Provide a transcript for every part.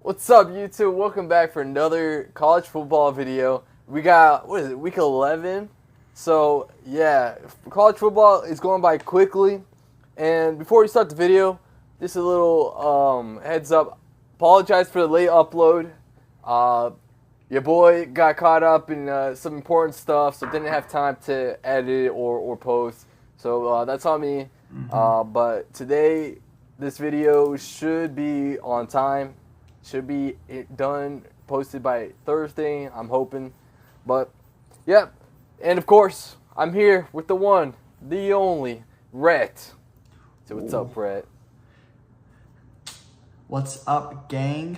What's up, YouTube? Welcome back for another college football video. We got, what is it, week 11? So, yeah, college football is going by quickly. And before we start the video, just a little heads up. Apologize for the late upload. Your boy got caught up in some important stuff, so didn't have time to edit or post. So, that's on me. But today, this video should be on time. Should be done, posted by Thursday, I'm hoping. But, yeah. And, of course, I'm here with the one, the only, Rhett. So, what's up, Rhett? What's up, gang?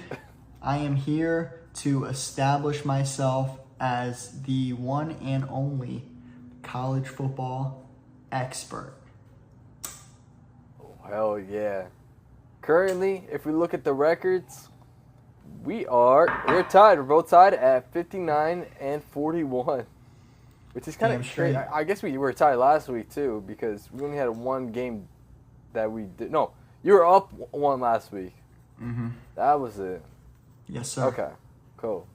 I am here to establish myself as the one and only college football expert. Oh, hell yeah. Currently, if we look at the records, we're tied. We're both tied at 59 and 41, which is kind of strange. I guess we were tied last week too because we only had one game that we did. No, you were up one last week. That was it. Yes, sir. Okay, cool.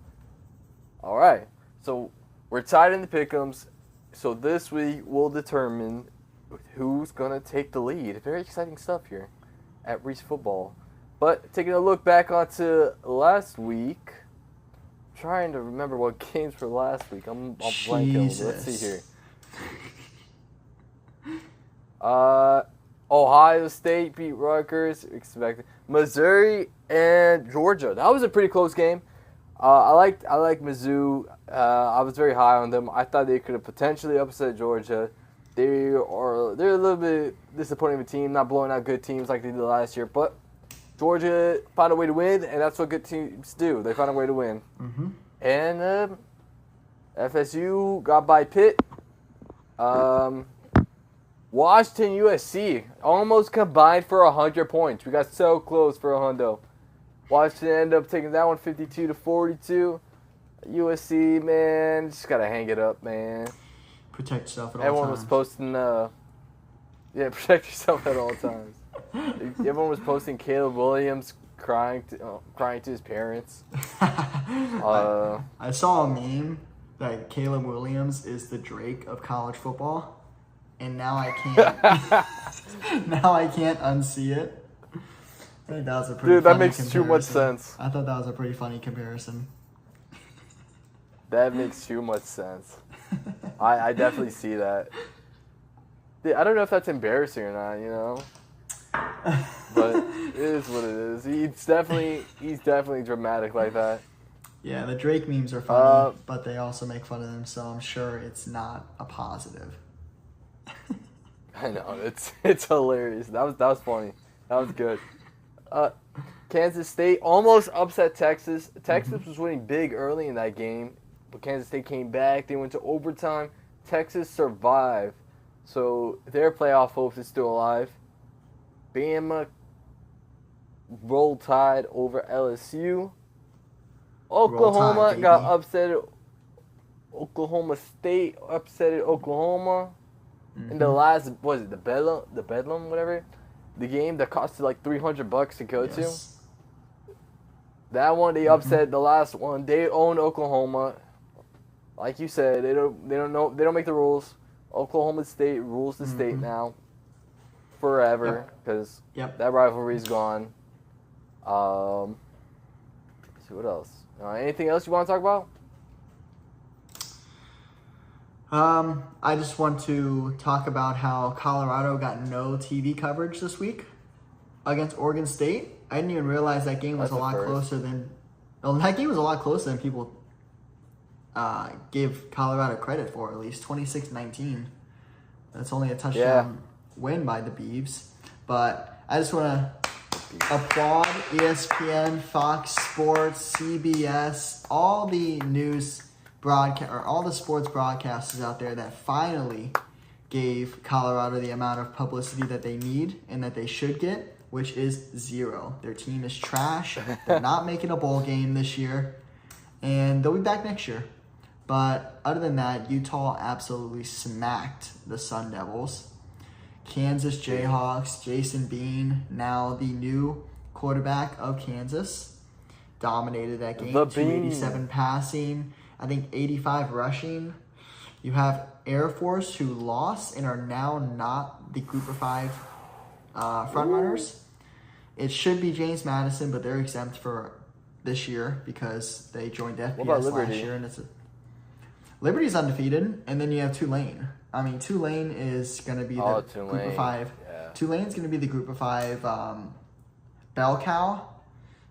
All right, so we're tied in the pick'ems. So this week we'll determine who's gonna take the lead. Very exciting stuff here at Reese Football. But taking a look back onto last week, trying to remember what games were last week. I'm blanking. Let's see here. Ohio State beat Rutgers. Expected. Missouri and Georgia. That was a pretty close game. I like Mizzou. I was very high on them. I thought they could have potentially upset Georgia. They're a little bit disappointing of a team, not blowing out good teams like they did last year, but Georgia found a way to win, and that's what good teams do. They found a way to win. And FSU got by Pitt. Washington, USC almost combined for 100 points. We got so close for a hundo. Washington ended up taking that one 52-42. USC, man, just got to hang it up, man. Protect yourself at all Everyone times. was posting, protect yourself at all times. Everyone was posting Caleb Williams crying to his parents. I saw a meme that Caleb Williams is the Drake of college football, and now I can't unsee it. I think that was a pretty that funny makes too much sense. I thought that was a pretty funny comparison. That makes too much sense. I definitely see that. I don't know if that's embarrassing or not, you know. But it is what it is. He's definitely dramatic like that. Yeah, the Drake memes are funny, but they also make fun of him, so I'm sure it's not a positive. I know, it's hilarious. That was funny. That was good. Kansas State almost upset Texas. Texas was winning big early in that game, but Kansas State came back. They went to overtime. Texas survived, so their playoff hopes is still alive. Bama roll tide over LSU. Oklahoma got upset. Oklahoma State upset Oklahoma. In the last, what is it, the Bedlam, whatever? The game that costed like $300 to go to. That one, they upset the last one. They own Oklahoma. Like you said, they don't make the rules. Oklahoma State rules the state now. Forever, because that rivalry is gone. Let's see what else. Anything else you want to talk about? I just want to talk about how Colorado got no TV coverage this week against Oregon State. I didn't even realize that game was a lot closer than. Well, that game was a lot closer than people give Colorado credit for. At least 26-19. That's only a touchdown win by the Beavs. But I just want to applaud ESPN, Fox Sports, CBS, all the all the sports broadcasters out there that finally gave Colorado the amount of publicity that they need and that they should get, which is zero. Their team is trash. They're not making a bowl game this year, and they'll be back next year. But other than that, Utah absolutely smacked the Sun Devils. Kansas Jayhawks, Jason Bean, now the new quarterback of Kansas. dominated that game. The 287 passing, I think 85 rushing. You have Air Force, who lost and are now not the Group of 5 frontrunners. It should be James Madison, but they're exempt for this year because they joined FBS last year. And Liberty's undefeated, and then you have Tulane. I mean, Tulane is going to be the Group of 5. Yeah. Tulane's going to be the Group of 5 bell cow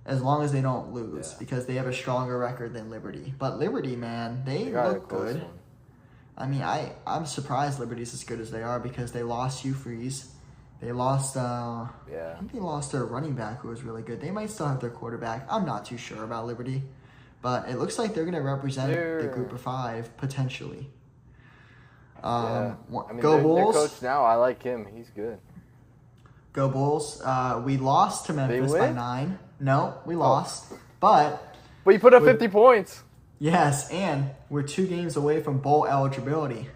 as long as they don't lose because they have a stronger record than Liberty. But Liberty, man, they look good. One. I mean, I'm surprised Liberty's as good as they are because they lost Hugh Freeze. They lost, I think they lost their running back who was really good. They might still have their quarterback. I'm not too sure about Liberty. But it looks like they're going to represent the Group of 5, potentially. I mean, go Bulls. Their coach now, I like him. He's good. Go Bulls. We lost to Memphis by 9. No, we lost. But you put up 50 points. Yes, and we're 2 games away from bowl eligibility.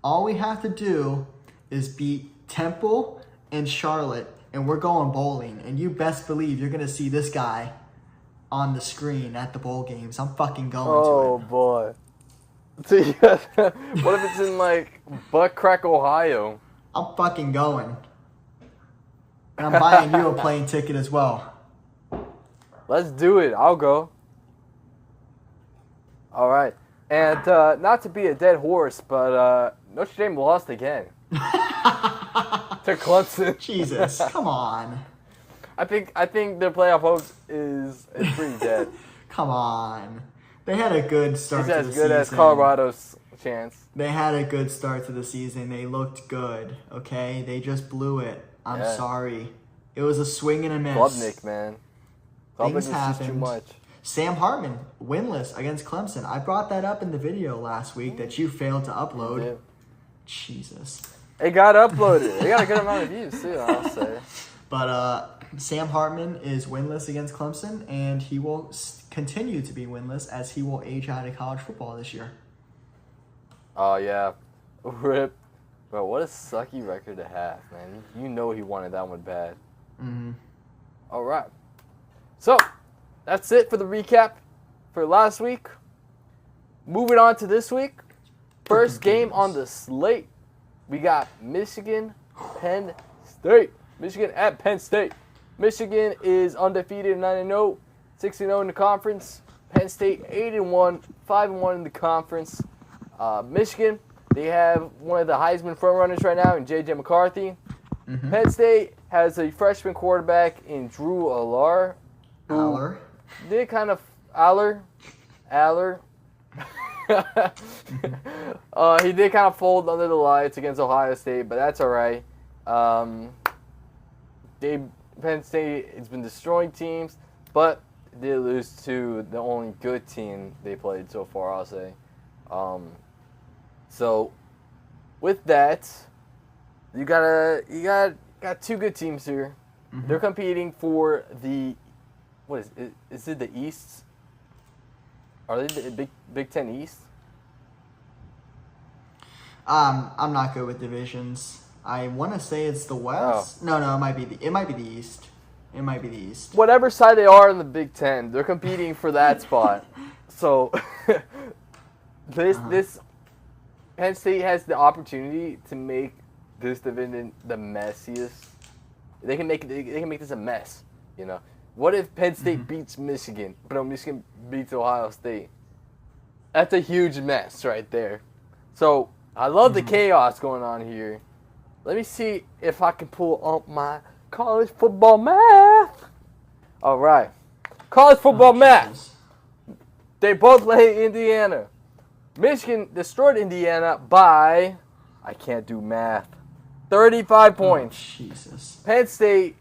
All we have to do is beat Temple and Charlotte, and we're going bowling. And you best believe you're going to see this guy on the screen at the bowl games. I'm fucking going to it. Oh, boy. What if it's in, like, Butt Crack, Ohio? I'm fucking going. And I'm buying you a plane ticket as well. Let's do it. I'll go. All right. And not to be a dead horse, but Notre Dame lost again. To Clemson. Jesus, come on. I think their playoff hopes is pretty dead. Come on. They had a good start to the season. It's as good as Colorado's chance. They had a good start to the season. They looked good, okay? They just blew it. I'm sorry. It was a swing and a miss. Klubnik, man. Things happened. Too much. Sam Hartman, winless against Clemson. I brought that up in the video last week that you failed to upload. Yeah. Jesus. It got uploaded. It got a good amount of views, too, I'll say. But Sam Hartman is winless against Clemson, and he will continue to be winless as he will age out of college football this year. Oh, yeah. RIP. Bro, what a sucky record to have, man. You know he wanted that one bad. Mm-hmm. All right. So, that's it for the recap for last week. Moving on to this week. First game on the slate. We got Michigan, Penn State. Michigan at Penn State. Michigan is undefeated 9-0, 6-0 in the conference. Penn State 8-1, 5-1 in the conference. Michigan, they have one of the Heisman frontrunners right now in J.J. McCarthy. Mm-hmm. Penn State has a freshman quarterback in Drew Aller. Aller. Did kind of Aller. He did kind of fold under the lights against Ohio State, but that's all right. Penn State has been destroying teams, but they lose to the only good team they played so far, I'll say. So, with that, you got 2 good teams here. Mm-hmm. They're competing for the is it the East? Are they the Big Ten East? I'm not good with divisions. I want to say it's the West. Oh. No, it might be the East. It might be the East. Whatever side they are in the Big Ten, they're competing for that spot. So this Penn State has the opportunity to make this division the messiest. They can make this a mess. You know, what if Penn State beats Michigan, but Michigan beats Ohio State? That's a huge mess right there. So I love the chaos going on here. Let me see if I can pull up my college football math. All right. College football math. They both lay Indiana. Michigan destroyed Indiana by, I can't do math, 35 points. Oh, Jesus. Penn State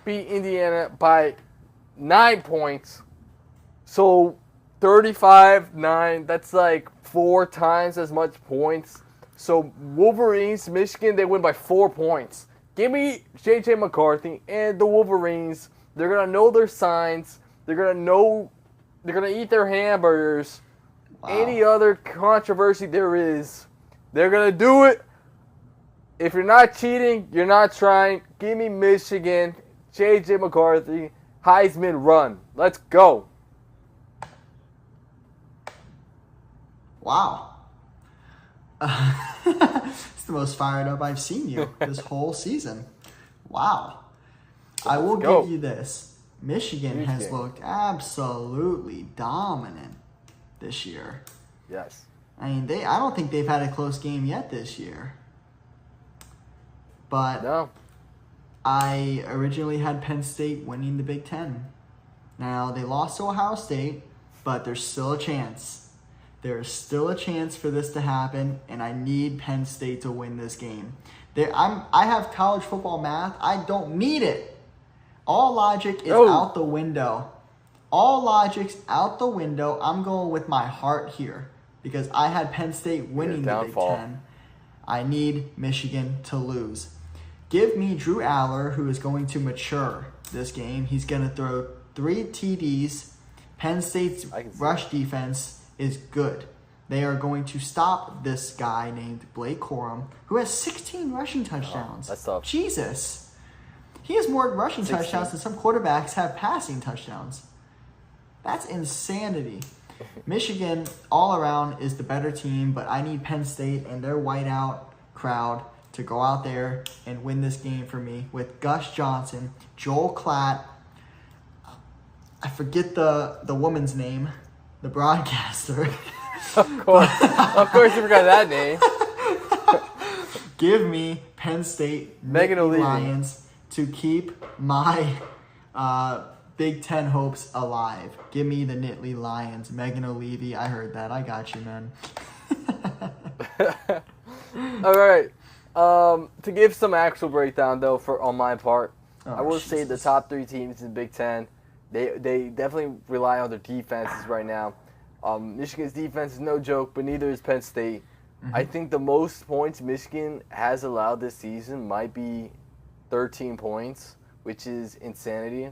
beat Indiana by 9 points. So 35-9, that's like 4 times as much points. So Wolverines, Michigan, they win by 4 points. Give me J.J. McCarthy and the Wolverines. They're going to know their signs. They're going to eat their hamburgers. Wow. Any other controversy there is, they're going to do it. If you're not cheating, you're not trying. Give me Michigan, J.J. McCarthy, Heisman run. Let's go. Wow. It's the most fired up I've seen you this whole season. Wow. I will give you this. Michigan has looked absolutely dominant this year. Yes. I mean, I don't think they've had a close game yet this year. But No. I originally had Penn State winning the Big Ten. Now, they lost to Ohio State, but there's still a chance. There is still a chance for this to happen, and I need Penn State to win this game. I have college football math. I don't need it. All logic is out the window. All logic's out the window. I'm going with my heart here because I had Penn State winning the Big Ten. I need Michigan to lose. Give me Drew Aller, who is going to mature this game. He's going to throw 3 TDs. Penn State's rush defense is good. They are going to stop this guy named Blake Corum, who has 16 rushing touchdowns. That's tough. Jesus. He has more rushing touchdowns than some quarterbacks have passing touchdowns. That's insanity. Michigan, all around, is the better team, but I need Penn State and their whiteout crowd to go out there and win this game for me with Gus Johnson, Joel Klatt. I forget the woman's name, the broadcaster. Of course you forgot that name. Give me Penn State Nittany Lions to keep my Big Ten hopes alive. Give me the Nittany Lions. Megan O'Leary, I heard that. I got you, man. All right. To give some actual breakdown, though, on my part, I will say the top 3 teams in the Big Ten, they definitely rely on their defenses right now. Michigan's defense is no joke, but neither is Penn State. Mm-hmm. I think the most points Michigan has allowed this season might be 13 points, which is insanity.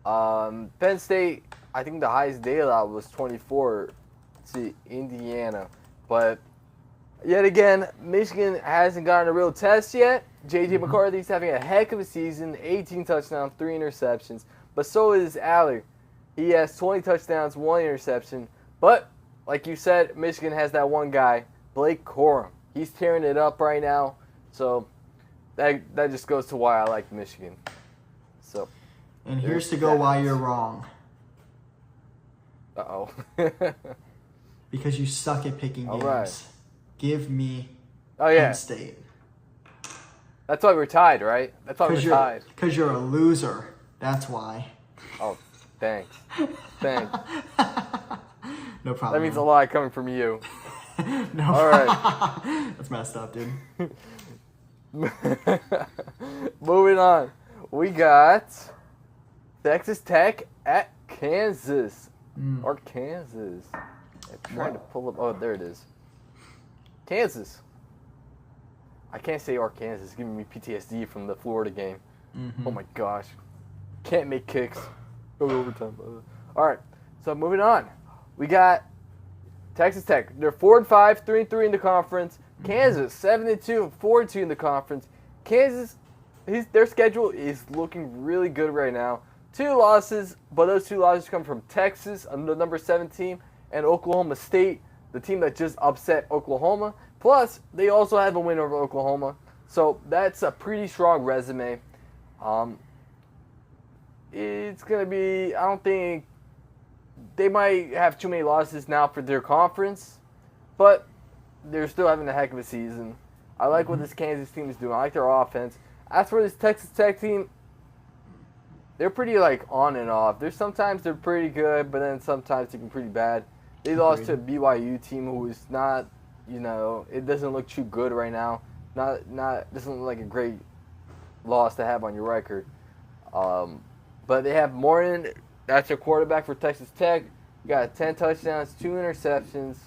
Penn State, I think the highest they allowed was 24 to Indiana. But yet again, Michigan hasn't gotten a real test yet. J.J. McCarthy's having a heck of a season, 18 touchdowns, 3 interceptions. But so is Aller. He has 20 touchdowns, 1 interception. But, like you said, Michigan has that one guy, Blake Corum. He's tearing it up right now. So that just goes to why I like Michigan. So. And here's to go why you're wrong. Uh-oh. Because you suck at picking games. Right. Give me Penn State. That's why we're tied, right? That's why we're tied. Because you're a loser. That's why. Oh, thanks. Thanks. No problem. That means a lot coming from you. No. All right. That's messed up, dude. Moving on. We got Texas Tech at Kansas. Or Kansas. I'm trying to pull up. Oh, there it is. Kansas. I can't say Arkansas. It's giving me PTSD from the Florida game. Mm-hmm. Oh, my gosh. Can't make kicks. Go to overtime. All right. So, moving on. We got Texas Tech. They're 4-5, 3-3 in the conference. Kansas, 7-2, 4-2 in the conference. Kansas, their schedule is looking really good right now. 2 losses, but those 2 losses come from Texas, the number 7 team, and Oklahoma State, the team that just upset Oklahoma. Plus, they also have a win over Oklahoma. So that's a pretty strong resume. It's going to be, I don't think, they might have too many losses now for their conference, but they're still having a heck of a season. I like what this Kansas team is doing. I like their offense. As for this Texas Tech team, they're pretty on and off. Sometimes they're pretty good, but then sometimes they can be pretty bad. They lost to a BYU team who is not, it doesn't look too good right now. Doesn't look like a great loss to have on your record. But they have Morton. That's their quarterback for Texas Tech. You got 10 touchdowns, 2 interceptions,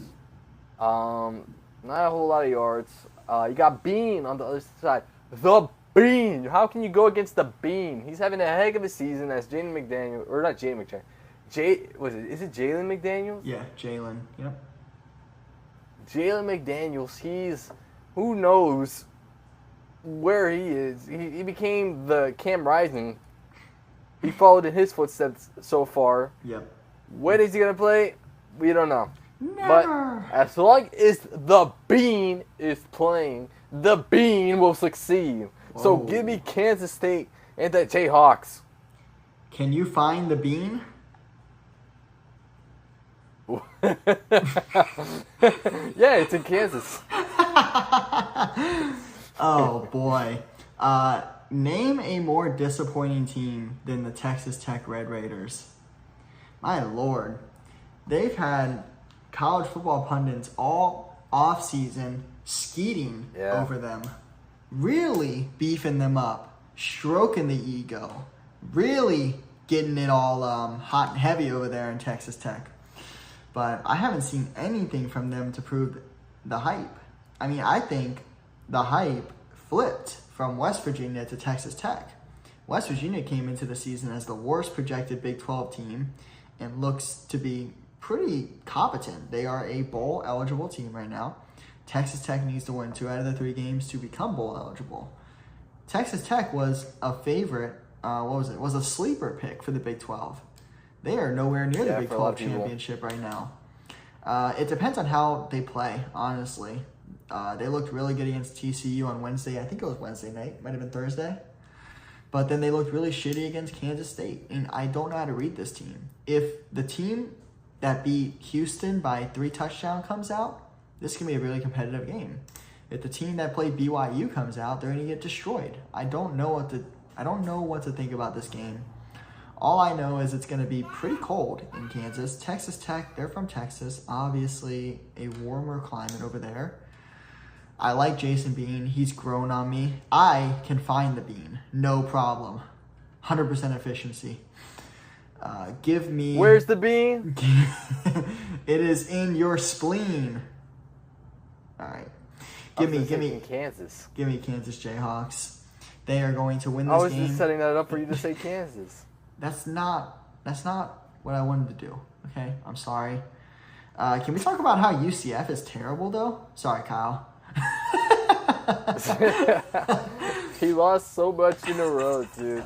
not a whole lot of yards. You got Bean on the other side. The Bean. How can you go against the Bean? He's having a heck of a season as Jaden McDaniels, or not Jaden McDaniels. Is it Jalen McDaniels? Yeah, Jalen. Yep. Jalen McDaniels. Who knows where he is? He became the Cam Rising. He followed in his footsteps so far. Yep. When is he going to play? We don't know. But as long as the Bean is playing, the Bean will succeed. So Whoa. give me Kansas State and the Jayhawks. Can you find the Bean? Yeah, it's in Kansas. Oh boy. Name a more disappointing team than the Texas Tech Red Raiders. My lord. They've had college football pundits all off-season skeeting over them. Really beefing them up. Stroking the ego. Really getting it all hot and heavy over there in Texas Tech. But I haven't seen anything from them to prove the hype. I mean, I think the hype flipped from West Virginia to Texas Tech. West Virginia came into the season as the worst projected Big 12 team and looks to be pretty competent. They are a bowl eligible team right now. Texas Tech needs to win 2 out of the 3 games to become bowl eligible. Texas Tech was a favorite, was a sleeper pick for the Big 12. They are nowhere near the Big 12 championship right now. It depends on how they play, honestly. They looked really good against TCU on Wednesday. I think it was Wednesday night. Might have been Thursday. But then they looked really shitty against Kansas State. And I don't know how to read this team. If the team that beat Houston by 3 touchdowns comes out, this can be a really competitive game. If the team that played BYU comes out, they're going to get destroyed. I don't know what to think about this game. All I know is it's going to be pretty cold in Kansas. Texas Tech, they're from Texas. Obviously, a warmer climate over there. I like Jason Bean. He's grown on me. I can find the Bean. No problem. 100% efficiency. Give me... Where's the Bean? It is in your spleen. All right. Give me Kansas. Give me Kansas Jayhawks. They are going to win this game. I was just setting that up for you to say Kansas. That's not what I wanted to do. Okay, I'm sorry. Can we talk about how UCF is terrible though? Sorry, Kyle. He lost so much in a row, dude.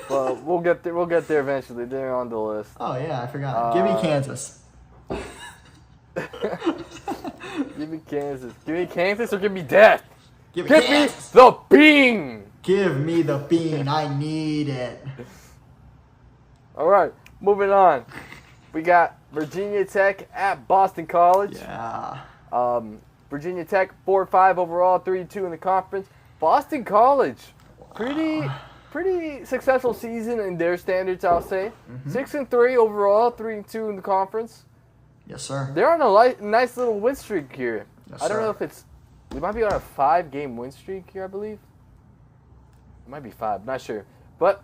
But we'll get there. We'll get there eventually. They're on the list. Oh yeah, I forgot. Give me Kansas. Give me Kansas. Give me Kansas or give me death. Give me the Bean. Give me the Bean. I need it. All right, moving on. We got Virginia Tech at Boston College. Yeah. Virginia Tech 4-5 overall, 3-2 in the conference. Boston College, pretty successful season in their standards, I'll say. 6-3 overall, 3-2 in the conference. Yes, sir. They're on a nice little win streak here. Yes, I don't sir. know if we might be on a 5-game win streak here, I believe. It might be 5, not sure. But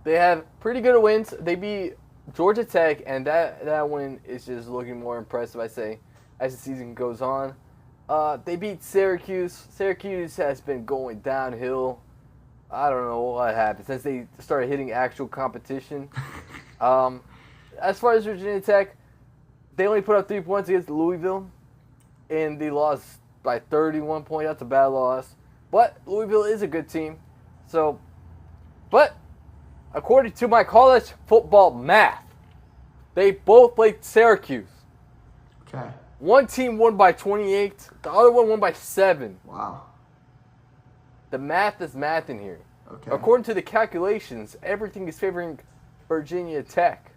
they have pretty good wins. They beat Georgia Tech, and that win is just looking more impressive, I say, as the season goes on. They beat Syracuse. Syracuse has been going downhill. I don't know what happened since they started hitting actual competition. As far as Virginia Tech, they only put up 3 points against Louisville, and they lost by 31 points. That's a bad loss. But Louisville is a good team. But according to my college football math, they both played Syracuse. Okay. One team won by 28. The other one won by 7. Wow. The math is math in here. Okay. According to the calculations, everything is favoring Virginia Tech.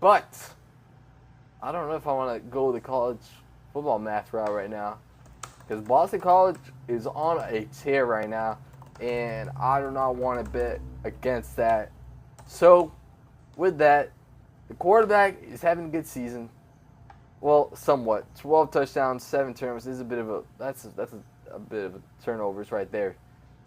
But I don't know if I want to go the college football math route right now, because Boston College is on a tear right now, and I do not want to bet against that. So, with that, the quarterback is having a good season. Well, somewhat. 12 touchdowns, 7 turnovers is a bit of a bit of a turnovers right there.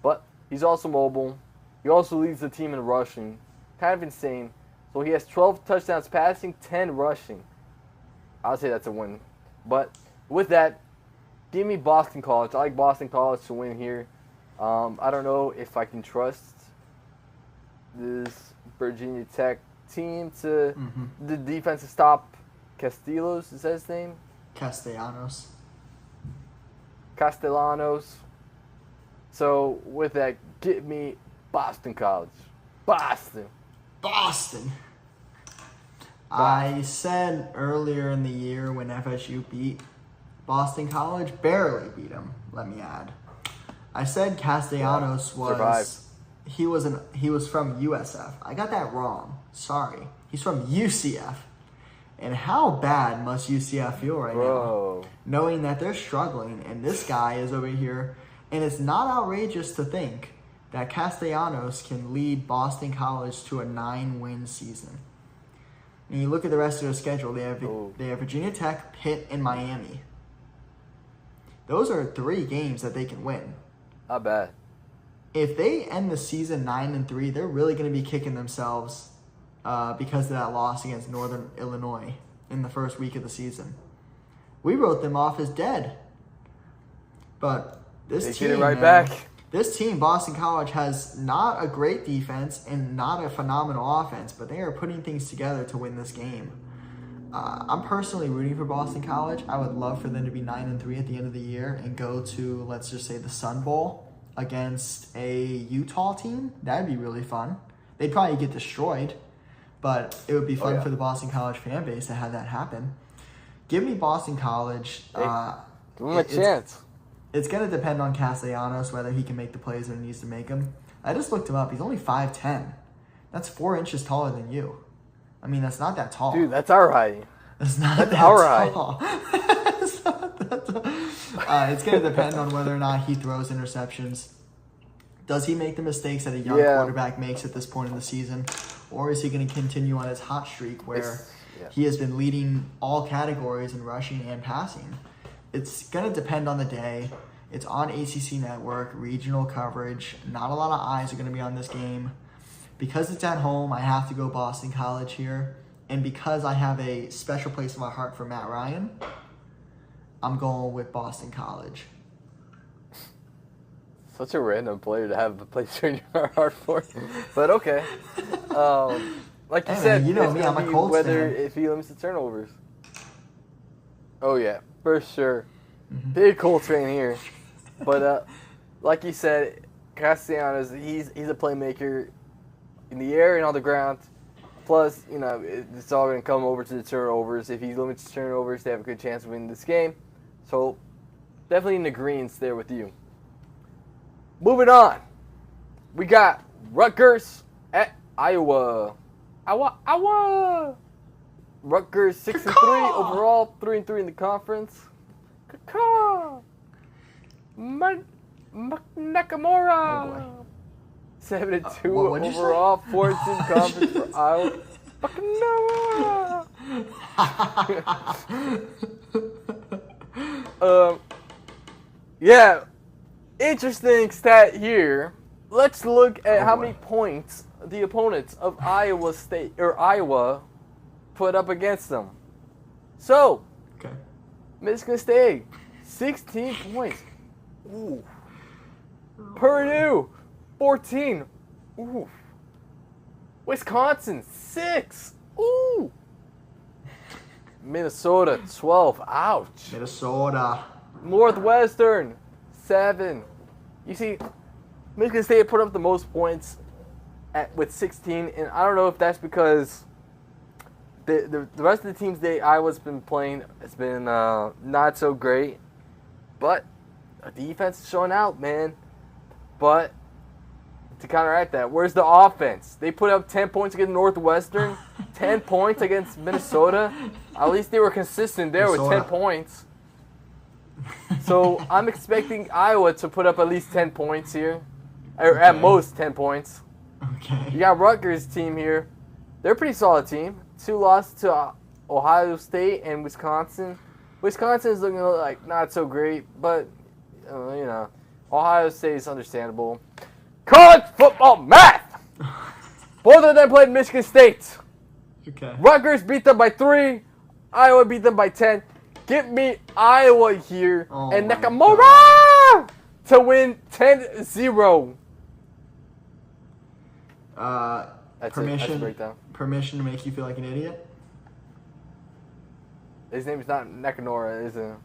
But he's also mobile. He also leads the team in rushing. Kind of insane. So he has 12 touchdowns passing, 10 rushing. I'll say that's a win. But with that, give me Boston College. I like Boston College to win here. I don't know if I can trust this Virginia Tech team to the defense to stop Castellanos. Is that his name? Castellanos. So with that, give me Boston College. Boston. I said earlier in the year when FSU beat Boston College, barely beat them, let me add. I said Castellanos he was from USF. I got that wrong. Sorry. He's from UCF. And how bad must UCF feel right now? Knowing that they're struggling and this guy is over here. And it's not outrageous to think that Castellanos can lead Boston College to a 9-win season. And you look at the rest of their schedule, they have Virginia Tech, Pitt, and Miami. Those are 3 games that they can win. Not bad. If they end the season 9-3, they're really going to be kicking themselves because of that loss against Northern Illinois in the first week of the season. We wrote them off as dead. But this team, back. This team, Boston College, has not a great defense and not a phenomenal offense, but they are putting things together to win this game. I'm personally rooting for Boston College. I would love for them to be 9-3 at the end of the year and go to, let's just say, the Sun Bowl against a Utah team. That'd be really fun. They'd probably get destroyed, but it would be fun for the Boston College fan base to have that happen. Give me Boston College. Give them a chance. It's going to depend on Castellanos, whether he can make the plays when he needs to make them. I just looked him up. He's only 5'10". That's 4 inches taller than you. I mean, that's not that tall. Dude, that's our height. That's not that's that our tall. It's not that tall. It's going to depend on whether or not he throws interceptions. Does he make the mistakes that a young quarterback makes at this point in the season? Or is he going to continue on his hot streak where he has been leading all categories in rushing and passing? It's going to depend on the day. It's on ACC Network, regional coverage. Not a lot of eyes are going to be on this game. Because it's at home, I have to go Boston College here. And because I have a special place in my heart for Matt Ryan, I'm going with Boston College. Such a random player to have a place in your heart for. But okay. Like you said, man, you know me, I'm a Colts fan. If he limits the turnovers. Oh, yeah, for sure. Mm-hmm. Big Colts fan here. But like you said, Castellanos, he's a playmaker in the air and on the ground. Plus, it's all going to come over to the turnovers. If he limits the turnovers, they have a good chance of winning this game. So, definitely in agreement there with you. Moving on. We got Rutgers at Iowa. Iowa! Rutgers 6-3 overall, 3-3 in the conference. Nakamura! Oh 7-2 overall, 4-2 in conference for Iowa. Yeah, interesting stat here. Let's look at how many points the opponents of Iowa put up against them. So, Michigan State, 16 points. Ooh. Purdue, 14. Ooh. Wisconsin, 6. Ooh. Minnesota, 12. Ouch. Minnesota. Northwestern, 7. You see, Michigan State put up the most points with 16, and I don't know if that's because the rest of the teams Iowa's been playing has been not so great, but the defense is showing out, man. But to counteract that, where's the offense? They put up 10 points against Northwestern, 10 points against Minnesota. At least they were consistent there with 10 points. So I'm expecting Iowa to put up at least 10 points here, or at most 10 points. Okay. You got Rutgers team here. They're a pretty solid team. 2 losses to Ohio State and Wisconsin. Wisconsin is looking like not so great, but Ohio State is understandable. College football math. Both of them played Michigan State. Okay. Rutgers beat them by 3. Iowa beat them by 10. Give me Iowa here and Nakamura to win 10-0. Permission to make you feel like an idiot? His name is not Nakamura, is it?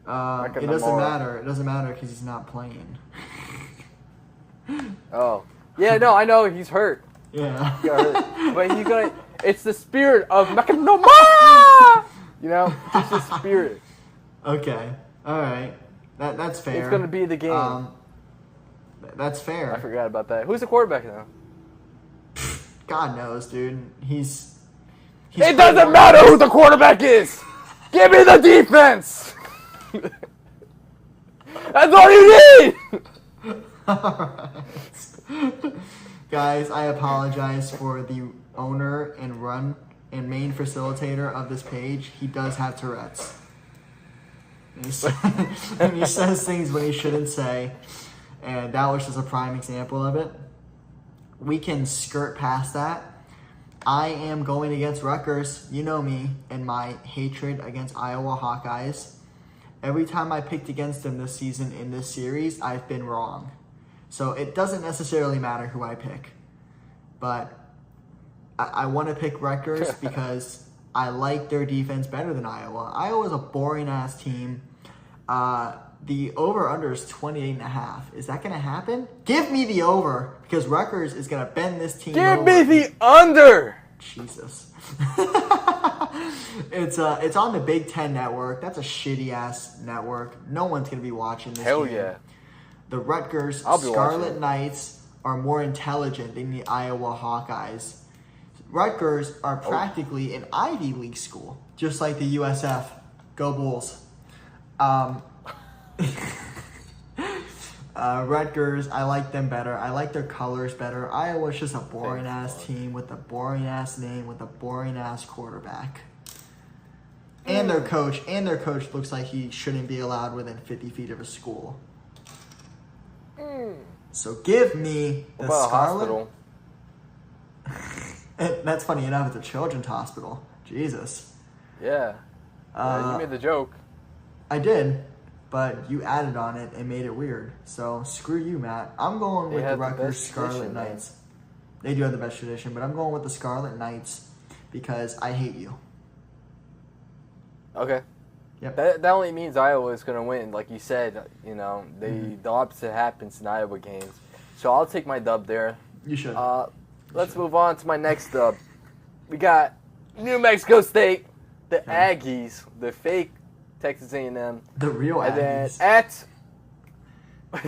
It doesn't matter. It doesn't matter because he's not playing. Oh. Yeah, no, I know. He's hurt. Yeah. He got hurt. But It's the spirit of Macanoma! You know, it's the spirit. Okay. All right. That's fair. It's going to be the game. That's fair. I forgot about that. Who's the quarterback now? God knows, dude. He's it doesn't matter who the quarterback is! Give me the defense! That's all you need! Alright. Guys, I apologize for the owner and main facilitator of this page. He does have Tourette's. And he says things when he shouldn't say. And that was just a prime example of it. We can skirt past that. I am going against Rutgers. You know me and my hatred against Iowa Hawkeyes. Every time I picked against them this season in this series, I've been wrong. So it doesn't necessarily matter who I pick. But I want to pick Rutgers because I like their defense better than Iowa. Iowa's a boring-ass team. The over-under is 28.5. Is that going to happen? Give me the over because Rutgers is going to bend this team Give over. me the under! Jesus. It's on the Big Ten network. That's a shitty-ass network. No one's going to be watching this Hell game. yeah. The Rutgers Scarlet watching. Knights are more intelligent than the Iowa Hawkeyes. Rutgers are practically an Ivy League school, just like the USF. Go Bulls. Rutgers, I like them better. I like their colors better. Iowa's just a boring-ass team with a boring-ass name with a boring-ass quarterback. And their coach looks like he shouldn't be allowed within 50 feet of a school. So give me the Scarlet. That's funny enough. It's a children's hospital. Jesus. Yeah. You made the joke. I did, but you added on it and made it weird. So screw you, Matt. I'm going with the Rutgers Scarlet Knights. They do have the best tradition, but I'm going with the Scarlet Knights because I hate you. Okay. Yep. That only means Iowa is going to win. Like you said, you know, the opposite happens in Iowa games. So I'll take my dub there. You should. Let's move on to my next dub. We got New Mexico State, the Aggies, the fake Texas A&M. The real Aggies. And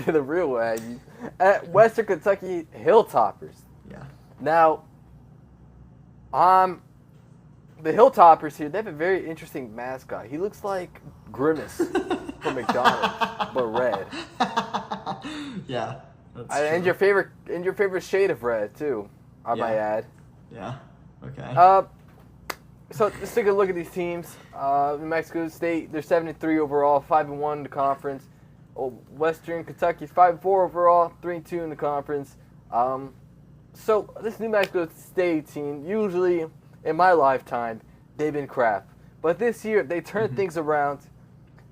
then the real Aggies. At Western Kentucky Hilltoppers. Yeah. Now, the Hilltoppers here, they have a very interesting mascot. He looks like Grimace from McDonald's, but red. Yeah. And your favorite shade of red too, I might add. Yeah. Okay. So let's take a look at these teams. New Mexico State, they're 7-3 overall, 5-1 in the conference. Western Kentucky's 5-4 overall, 3-2 in the conference. So this New Mexico State team, usually in my lifetime, they've been crap. But this year, they turned things around.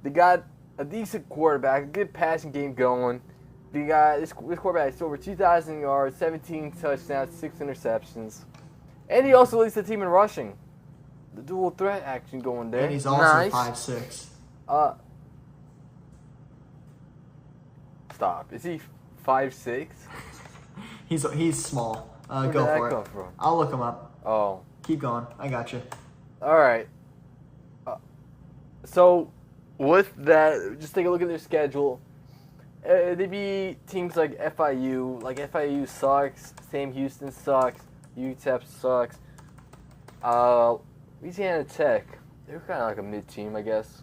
They got a decent quarterback, a good passing game going. They got this quarterback has over 2,000 yards, 17 touchdowns, 6 interceptions. And he also leads the team in rushing. The dual threat action going there. And he's also nice. 5'6". Stop. Is he 5'6"? He's small. Where Go did that for come it. from? I'll look him up. Oh. Keep going. I got you. All right. So, with that, just take a look at their schedule. They beat teams like FIU. Like, FIU sucks. Sam Houston sucks. UTEP sucks. Louisiana Tech, they're kind of like a mid-team, I guess.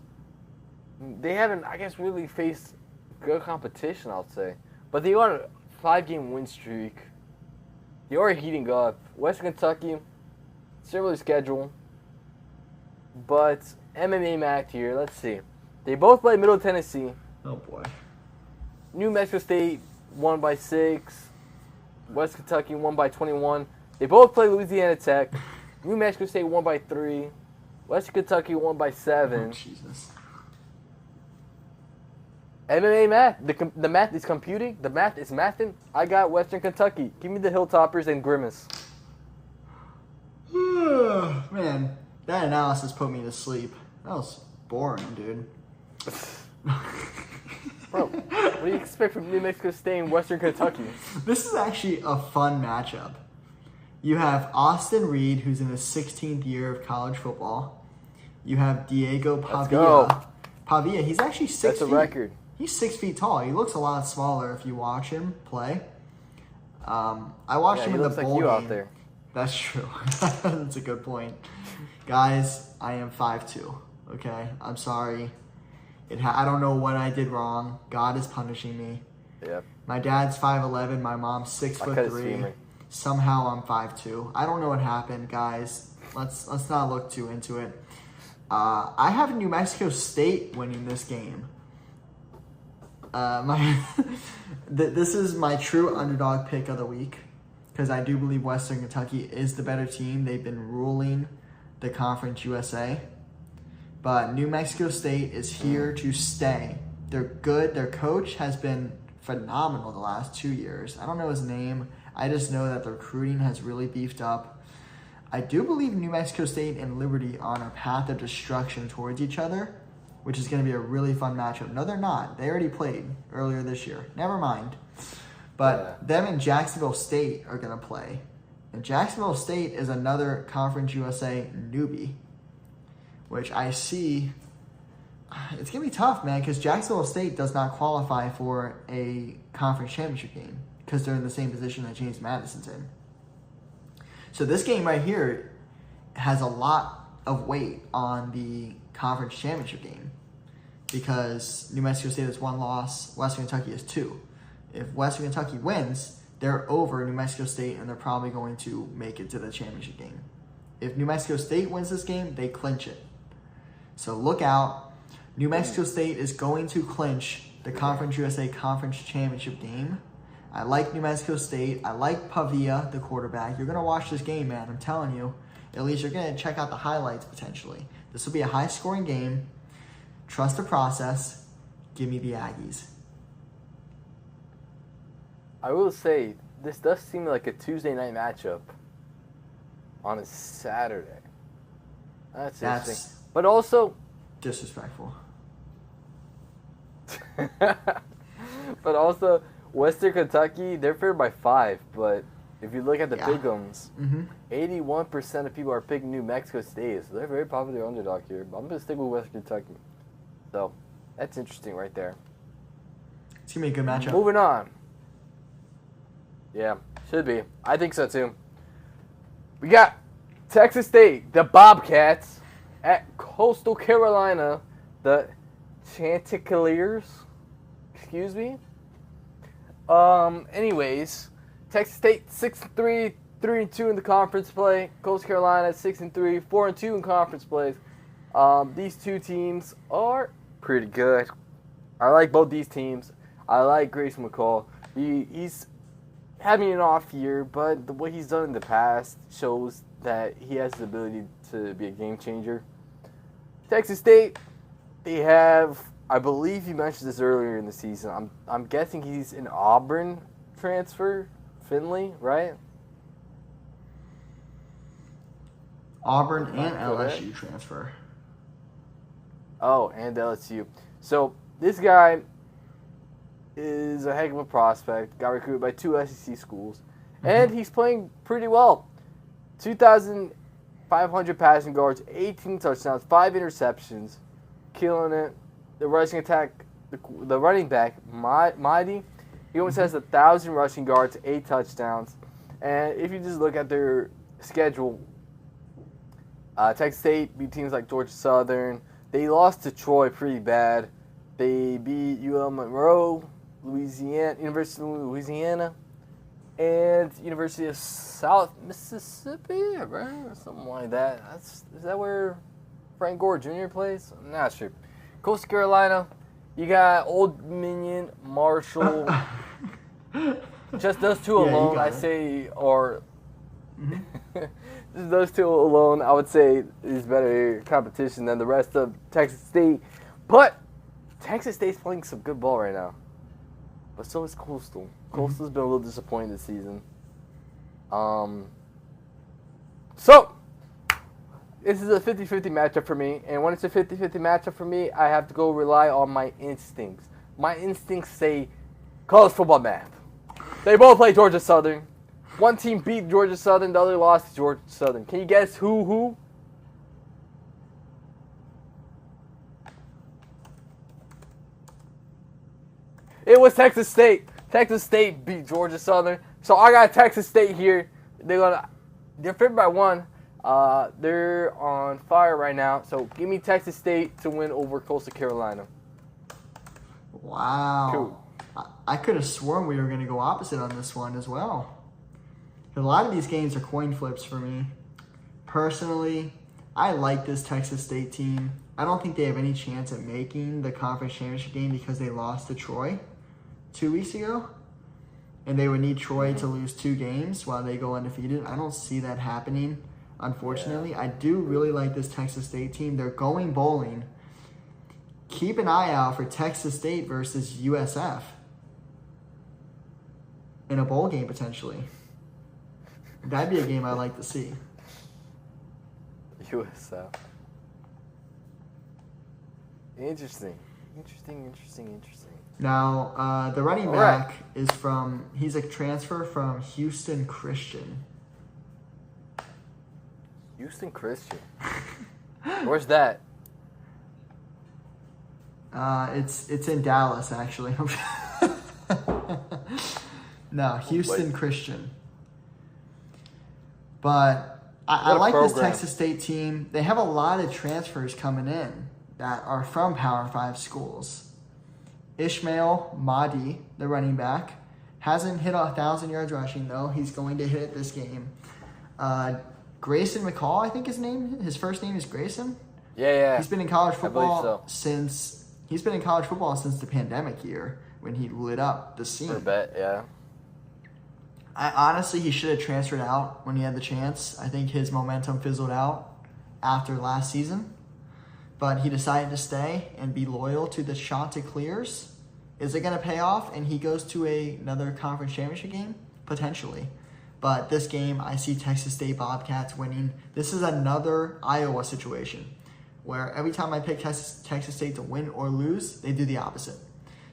They haven't, I guess, really faced good competition, I'll say. But they are on a 5-game win streak. They are heating up. Western Kentucky, similar schedule. But MMA Mac here, let's see. They both play Middle Tennessee. Oh, boy. New Mexico State won by 6. West Kentucky won by 21. They both play Louisiana Tech. New Mexico State won by 3. West Kentucky won by 7. Oh, Jesus. MMA math. The math is computing. The math is mathing. I got Western Kentucky. Give me the Hilltoppers and Grimace. Man, that analysis put me to sleep. That was boring, dude. Bro, what do you expect from New Mexico State and Western Kentucky? This is actually a fun matchup. You have Austin Reed, who's in his 16th year of college football. You have Diego Let's go. Pavia. Pavia, he's actually 6 That's feet. a record. He's 6 feet tall. He looks a lot smaller if you watch him play. I watched him in the bowl game. He looks like you out game. there. That's true. That's a good point. Guys, I am 5'2". Okay? I'm sorry. I don't know what I did wrong. God is punishing me. Yep. My dad's 5'11". My mom's 6'3". Somehow I'm 5'2". I don't know what happened, guys. Let's not look too into it. I have New Mexico State winning this game. This is my true underdog pick of the week because I do believe Western Kentucky is the better team. They've been ruling the Conference USA. But New Mexico State is here to stay. They're good. Their coach has been phenomenal the last 2 years. I don't know his name. I just know that the recruiting has really beefed up. I do believe New Mexico State and Liberty are on a path of destruction towards each other, which is going to be a really fun matchup. No, they're not. They already played earlier this year. Never mind. But them and Jacksonville State are going to play. And Jacksonville State is another Conference USA newbie, which I see. It's going to be tough, man, because Jacksonville State does not qualify for a conference championship game because they're in the same position that James Madison's in. So this game right here has a lot of weight on the conference championship game because New Mexico State has 1 loss, Western Kentucky has 2. If Western Kentucky wins, they're over New Mexico State and they're probably going to make it to the championship game. If New Mexico State wins this game, they clinch it. So look out. New Mexico State is going to clinch the Conference USA Conference Championship game. I like New Mexico State. I like Pavia, the quarterback. You're going to watch this game, man. I'm telling you. At least you're going to check out the highlights potentially. This will be a high-scoring game. Trust the process. Give me the Aggies. I will say, this does seem like a Tuesday night matchup on a Saturday. That's interesting. But also... disrespectful. But also, Western Kentucky, they're favored by 5. But if you look at the pick'ems, 81% of people are picking New Mexico State. So they're a very popular underdog here. But I'm going to stick with Western Kentucky. So that's interesting right there. It's going to be a good matchup. Moving on. Yeah, should be. I think so too. We got Texas State, the Bobcats, at Coastal Carolina, the Chanticleers. Excuse me. Anyways, Texas State 6-3, 3-2 in the conference play. Coastal Carolina 6-3, 4-2 in conference plays. These two teams are pretty good. I like both these teams. I like Grayson McCall. He's having an off year, but what he's done in the past shows that he has the ability to be a game changer. Texas State, they have, I believe you mentioned this earlier in the season. I'm guessing he's an Auburn transfer, Finley, right? Auburn and LSU transfer. Oh, and LSU. So this guy is a heck of a prospect. Got recruited by 2 SEC schools. And he's playing pretty well. 2,500 passing yards, 18 touchdowns, 5 interceptions. Killing it. The rushing attack, the running back, Mighty, he almost has 1,000 rushing yards, 8 touchdowns. And if you just look at their schedule, Texas State beat teams like Georgia Southern. They lost to Troy pretty bad. They beat UL Monroe, University of Louisiana, and University of South Mississippi, right? Or something like that. Is that where Frank Gore Jr. plays? I'm not sure. Coastal Carolina, you got Old Dominion, Marshall. Just those two alone, I say, are just those two alone, I would say, is better competition than the rest of Texas State. But Texas State's playing some good ball right now. But so is Coastal. Coastal's been a little disappointed this season. So, this is a 50-50 matchup for me. And when it's a 50-50 matchup for me, I have to go rely on my instincts. My instincts say college football math. They both play Georgia Southern. One team beat Georgia Southern, the other lost to Georgia Southern. Can you guess who? It was Texas State. Texas State beat Georgia Southern. So I got Texas State here. They're favored by 1. They're on fire right now. So give me Texas State to win over Coastal Carolina. Wow. Cool. I could have sworn we were going to go opposite on this one as well. A lot of these games are coin flips for me. Personally, I like this Texas State team. I don't think they have any chance at making the conference championship game because they lost to Troy 2 weeks ago. And they would need Troy to lose 2 games while they go undefeated. I don't see that happening, unfortunately. Yeah. I do really like this Texas State team. They're going bowling. Keep an eye out for Texas State versus USF in a bowl game, potentially. That'd be a game I'd like to see. USF. Interesting. Now, the running back is he's a transfer from Houston Christian. Houston Christian? Where's that? It's in Dallas, actually. No, Houston Christian. But I like this Texas State team. They have a lot of transfers coming in that are from Power 5 schools. Ishmael Mahdi, the running back, hasn't hit 1,000 yards rushing, though. He's going to hit it this game. Grayson McCall, I think his first name is Grayson. Yeah. He's been in college football since the pandemic year when he lit up the scene. For a bit, yeah. Honestly, he should have transferred out when he had the chance. I think his momentum fizzled out after last season. But he decided to stay and be loyal to the Chanticleers. Is it going to pay off and he goes to another conference championship game? Potentially. But this game, I see Texas State Bobcats winning. This is another Iowa situation where every time I pick Texas State to win or lose, they do the opposite.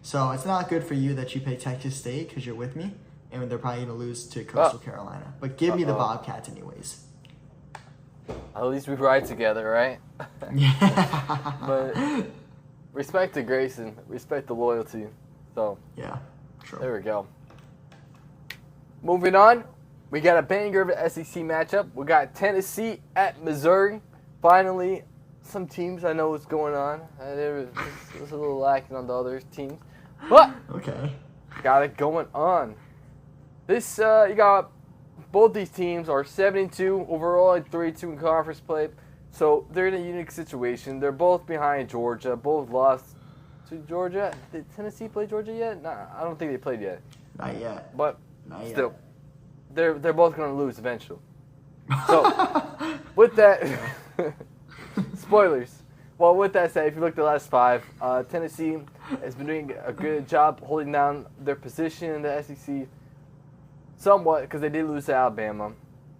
So it's not good for you that you pick Texas State because you're with me, and they're probably going to lose to Coastal Carolina. But give me the Bobcats anyways. At least we ride together, right? Yeah. But respect to Grayson. Respect the loyalty. So yeah, sure. There we go. Moving on, we got a banger of an SEC matchup. We got Tennessee at Missouri. Finally, some teams I know what's going on. It was a little lacking on the other teams. But okay, got it going on. This you got both these teams are 7-2 overall and 3-2 in conference play. So they're in a unique situation. They're both behind Georgia. Both lost to Georgia. Did Tennessee play Georgia yet? Nah, I don't think they played yet. Not yet. But Not still, yet. they're both going to lose eventually. So with that, spoilers. Well, with that said, if you look at the last 5, Tennessee has been doing a good job holding down their position in the SEC. Somewhat, because they did lose to Alabama,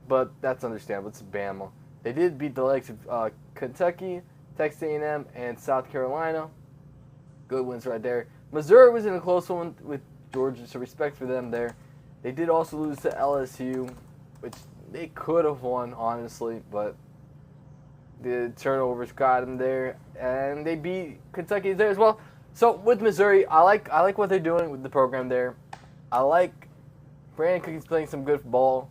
but that's understandable. It's Bama. They did beat the likes of Kentucky, Texas A&M, and South Carolina. Good wins right there. Missouri was in a close one with Georgia, so respect for them there. They did also lose to LSU, which they could have won, honestly, but the turnovers got them there, and they beat Kentucky there as well. So with Missouri, I like what they're doing with the program there. I like Brandon Cookie's playing some good ball.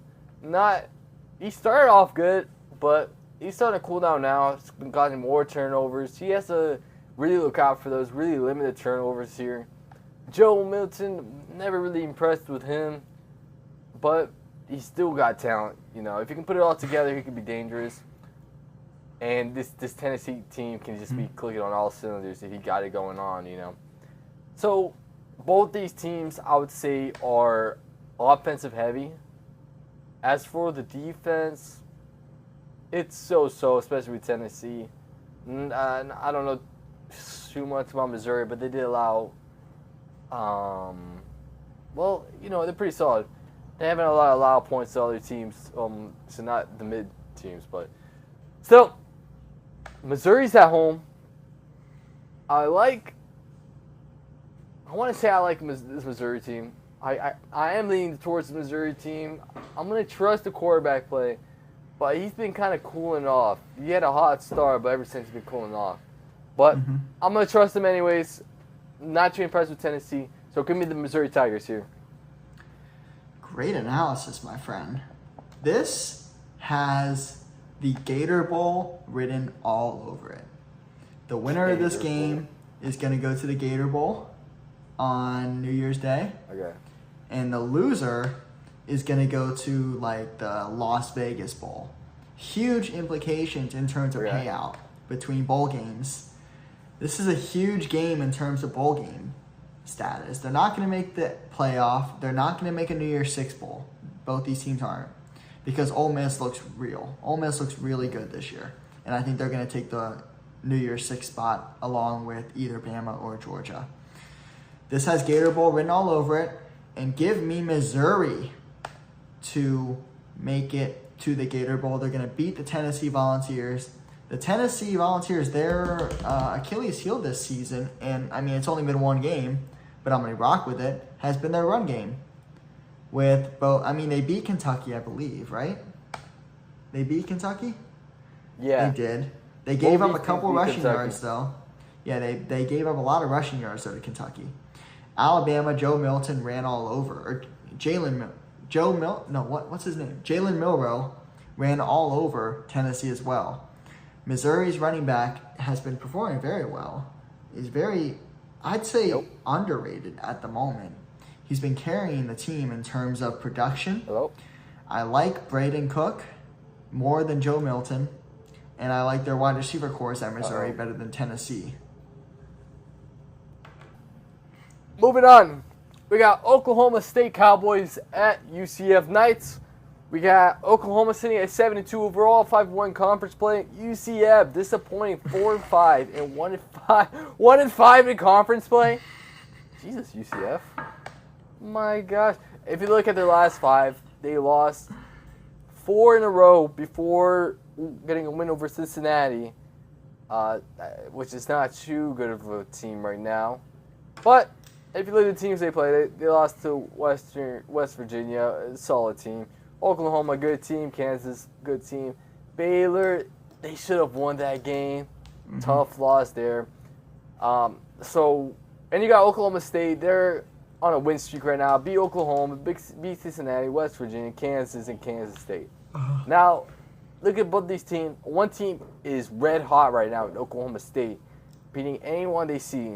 He started off good, but he's starting to cool down now. He's been causing more turnovers. He has to really look out for those really limited turnovers here. Joe Milton, never really impressed with him, but he's still got talent. You know, if he can put it all together, he could be dangerous. And this Tennessee team can just be clicking on all cylinders if he got it going on, you know. So both these teams, I would say, are offensive heavy. As for the defense, it's so-so, especially with Tennessee. I don't know too much about Missouri, but they did allow, well, you know, they're pretty solid. They haven't allowed points to other teams, so not the mid teams, but still, Missouri's at home. I want to say I like this Missouri team. I am leaning towards the Missouri team. I'm going to trust the quarterback play, but he's been kind of cooling off. He had a hot start, but ever since he's been cooling off. But I'm going to trust him anyways. Not too impressed with Tennessee, so give me the Missouri Tigers here. Great analysis, my friend. This has the Gator Bowl written all over it. The winner of this game is going to go to the Gator Bowl on New Year's Day. Okay. And the loser is going to go to, like, the Las Vegas Bowl. Huge implications in terms of payout between bowl games. This is a huge game in terms of bowl game status. They're not going to make the playoff. They're not going to make a New Year's Six Bowl. Both these teams aren't. Because Ole Miss looks real. Ole Miss looks really good this year. And I think they're going to take the New Year's Six spot along with either Bama or Georgia. This has Gator Bowl written all over it. And give me Missouri to make it to the Gator Bowl. They're going to beat the Tennessee Volunteers. The Tennessee Volunteers, their Achilles heel this season, and I mean, it's only been one game, but I'm going to rock with it, has been their run game. With both, I mean, they beat Kentucky, I believe, right? They beat Kentucky? Yeah. They did. They gave up a couple rushing yards, though. Yeah, they gave up a lot of rushing yards, though, to Kentucky. Alabama, Joe Milton ran all over. Or Jalen Milroe ran all over Tennessee as well. Missouri's running back has been performing very well. He's very, I'd say, underrated at the moment. He's been carrying the team in terms of production. I like Braden Cook more than Joe Milton, and I like their wide receiver corps at Missouri better than Tennessee. Moving on, we got Oklahoma State Cowboys at UCF Knights. We got Oklahoma sitting at 7-2 overall, 5-1 conference play. UCF disappointing 4-5 and 1-5 in conference play. Jesus, UCF. My gosh. If you look at their last 5, they lost 4 in a row before getting a win over Cincinnati, which is not too good of a team right now. But if you look at the teams they played, they lost to West Virginia, a solid team. Oklahoma, good team. Kansas, good team. Baylor, they should have won that game. Tough loss there. And you got Oklahoma State. They're on a win streak right now. Beat Oklahoma, beat Cincinnati, West Virginia, Kansas, and Kansas State. Now, look at both these teams. One team is red hot right now in Oklahoma State, beating anyone they see.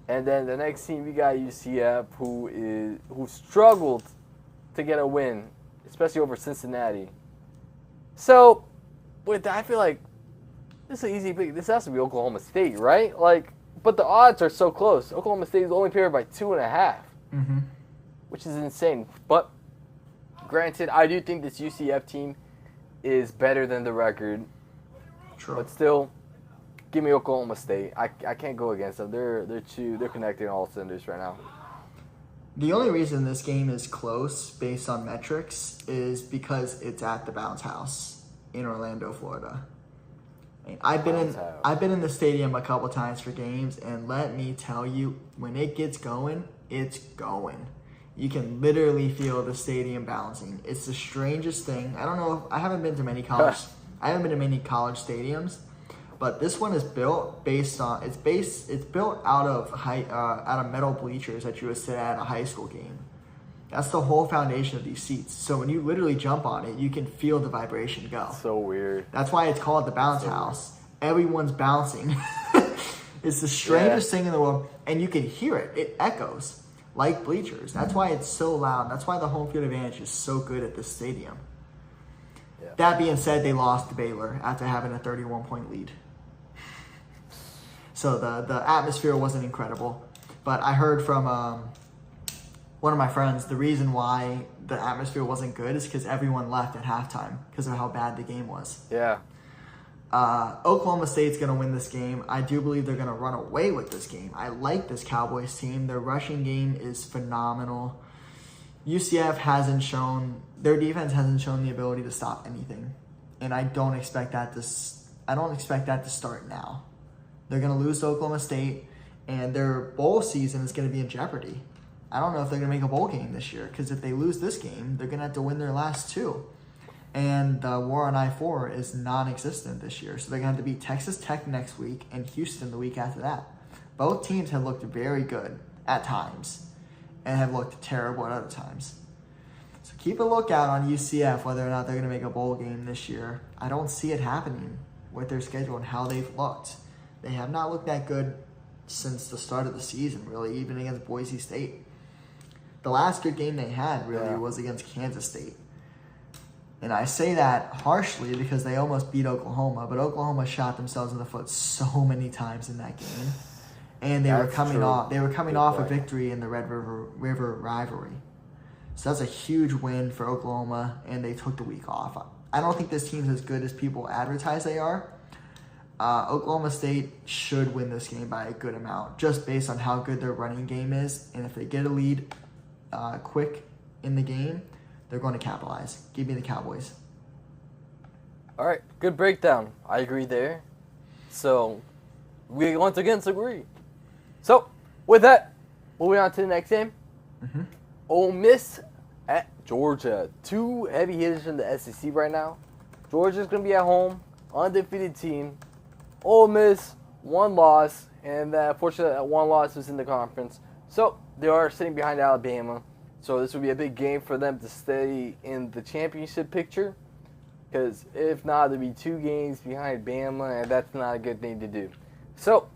And then the next team, we got UCF, who struggled to get a win, especially over Cincinnati. So, with that, I feel like this is an easy pick. This has to be Oklahoma State, right? But the odds are so close. Oklahoma State is only favored by 2.5, which is insane. But granted, I do think this UCF team is better than the record. True. But still, give me Oklahoma State. I can't go against them. They're connecting all cylinders right now. The only reason this game is close based on metrics is because it's at the Bounce House in Orlando, Florida. I've been in the stadium a couple times for games, and let me tell you, when it gets going, it's going. You can literally feel the stadium bouncing. It's the strangest thing. I don't know. I haven't been to many college stadiums, but this one is built based on it's built out of metal bleachers that you would sit at a high school game. That's the whole foundation of these seats. So when you literally jump on it, you can feel the vibration go. So weird. That's why it's called the Bounce House. Everyone's bouncing. It's the strangest thing in the world, and you can hear it. It echoes like bleachers. That's why it's so loud. That's why the home field advantage is so good at this stadium. Yeah. That being said, they lost to Baylor after having a 31-point lead. So the atmosphere wasn't incredible. But I heard from one of my friends, the reason why the atmosphere wasn't good is because everyone left at halftime because of how bad the game was. Yeah. Oklahoma State's going to win this game. I do believe they're going to run away with this game. I like this Cowboys team. Their rushing game is phenomenal. UCF their defense hasn't shown the ability to stop anything. And I don't expect that to start now. They're going to lose to Oklahoma State, and their bowl season is going to be in jeopardy. I don't know if they're going to make a bowl game this year, because if they lose this game, they're going to have to win their last two. And the war on I-4 is non-existent this year, so they're going to have to beat Texas Tech next week and Houston the week after that. Both teams have looked very good at times and have looked terrible at other times. So keep a lookout on UCF whether or not they're going to make a bowl game this year. I don't see it happening with their schedule and how they've looked. They have not looked that good since the start of the season, really, even against Boise State. The last good game they had, really, was against Kansas State. And I say that harshly because they almost beat Oklahoma, but Oklahoma shot themselves in the foot so many times in that game. And they were coming off a victory in the Red River rivalry. So that's a huge win for Oklahoma, and they took the week off. I don't think this team's as good as people advertise they are. Oklahoma State should win this game by a good amount, just based on how good their running game is. And if they get a lead quick in the game, they're going to capitalize. Give me the Cowboys. All right, good breakdown. I agree there. So, we once again agree. So, with that, moving on to the next game. Mm-hmm. Ole Miss at Georgia. Two heavy hitters in the SEC right now. Georgia's going to be at home, undefeated team. Ole Miss, one loss, and fortunately that one loss was in the conference. So, they are sitting behind Alabama. So, this would be a big game for them to stay in the championship picture. Because if not, there'd be 2 games behind Bama, and that's not a good thing to do. So,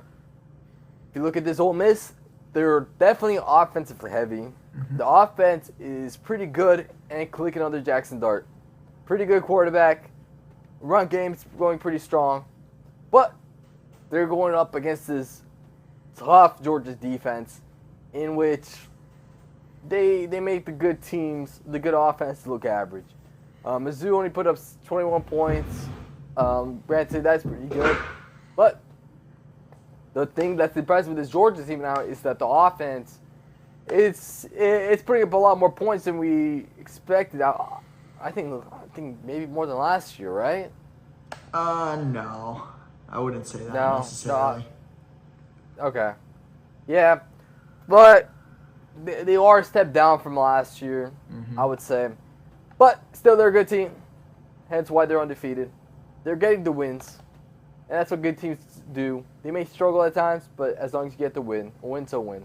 if you look at this Ole Miss, they're definitely offensively heavy. Mm-hmm. The offense is pretty good and clicking under Jackson Dart. Pretty good quarterback. Run game's going pretty strong. But they're going up against this tough Georgia defense in which they make the good teams, the good offense look average. Mizzou only put up 21 points. Granted, that's pretty good. But the thing that's impressive with this Georgia team now is that the offense, it's putting up a lot more points than we expected. I think maybe more than last year, right? No. I wouldn't say that necessarily. No. Okay. Yeah. But they are a step down from last year, I would say. But still, they're a good team. Hence why they're undefeated. They're getting the wins. And that's what good teams do. They may struggle at times, but as long as you get the win, a win's a win.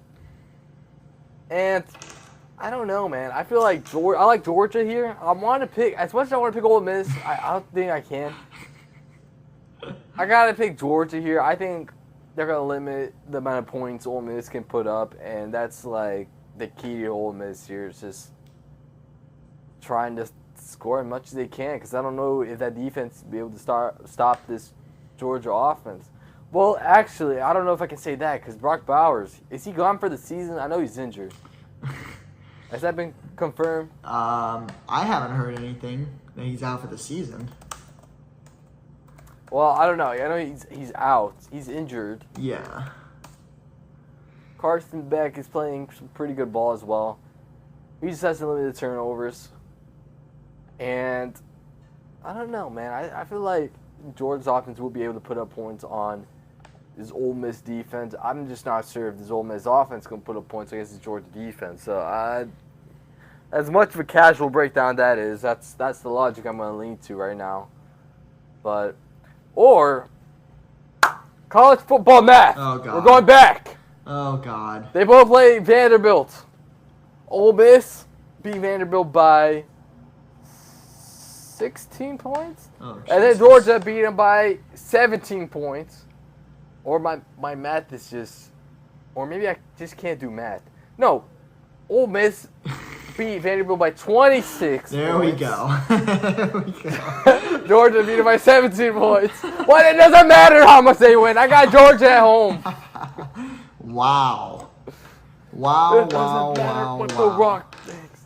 And I don't know, man. I feel like I like Georgia here. I want to pick, as much as I want to pick Ole Miss, I don't think I can. I got to pick Georgia here. I think they're going to limit the amount of points Ole Miss can put up, and that's like the key to Ole Miss here. It's just trying to score as much as they can, because I don't know if that defense will be able to stop this Georgia offense. Well, actually, I don't know if I can say that, because Brock Bowers, is he gone for the season? I know he's injured. Has that been confirmed? I haven't heard anything that he's out for the season. Well, I don't know. I know he's out. He's injured. Yeah. Carson Beck is playing some pretty good ball as well. He just has to limit the turnovers. And I don't know, man. I feel like Georgia's offense will be able to put up points on this Ole Miss defense. I'm just not sure if this Ole Miss offense is going to put up points against this Georgia defense. So, as much of a casual breakdown that is, that's the logic I'm going to lean to right now. But, or college football math. Oh, God. We're going back. Oh, God. They both play Vanderbilt. Ole Miss beat Vanderbilt by 16 points. Oh, and then Georgia beat them by 17 points. Or my math is just... Or maybe I just can't do math. No. Ole Miss beat Vanderbilt by 26 There points. we go. There we go. Georgia beat them by 17 points. Well, it doesn't matter how much they win. I got Georgia at home. Wow. Wow, It doesn't matter what the Rock thinks.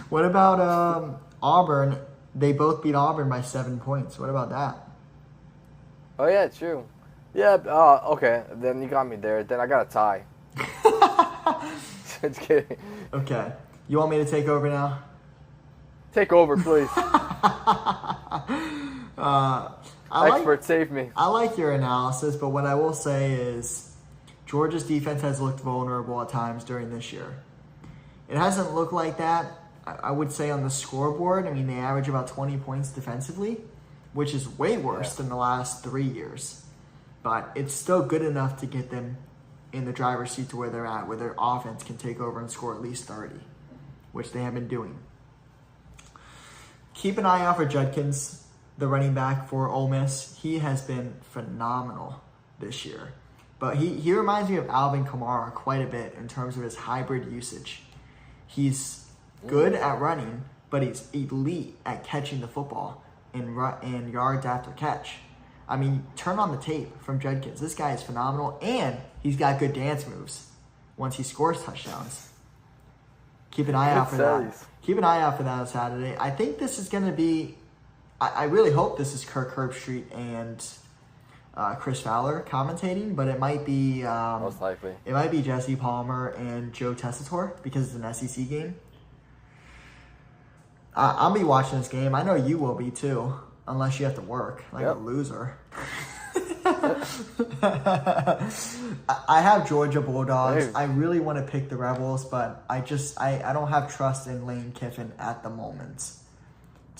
What about Auburn? They both beat Auburn by 7 points. What about that? Oh, yeah, true. Yeah, okay. Then you got me there. Then I got a tie. Just kidding. Okay. You want me to take over now? Take over, please. Expert, Expert, save me. I like your analysis, but what I will say is Georgia's defense has looked vulnerable at times during this year. It hasn't looked like that, I would say, on the scoreboard. I mean, they average about 20 points defensively, which is way worse than the last 3 years. But it's still good enough to get them in the driver's seat to where they're at, where their offense can take over and score at least 30, which they have been doing. Keep an eye out for Judkins, the running back for Ole Miss. He has been phenomenal this year. But he reminds me of Alvin Kamara quite a bit in terms of his hybrid usage. He's good at running, but he's elite at catching the football in yards after catch. I mean, turn on the tape from Judkins. This guy is phenomenal, and he's got good dance moves once he scores touchdowns. Keep an eye out for that. Keep an eye out for that on Saturday. I think this is going to be – I really hope this is Kirk Herbstreit and Chris Fowler commentating, but it might be most likely. It might be Jesse Palmer and Joe Tessitore because it's an SEC game. I'll be watching this game. I know you will be too, unless you have to work like a loser. I have Georgia Bulldogs. I really want to pick the Rebels, but I don't have trust in Lane Kiffin at the moment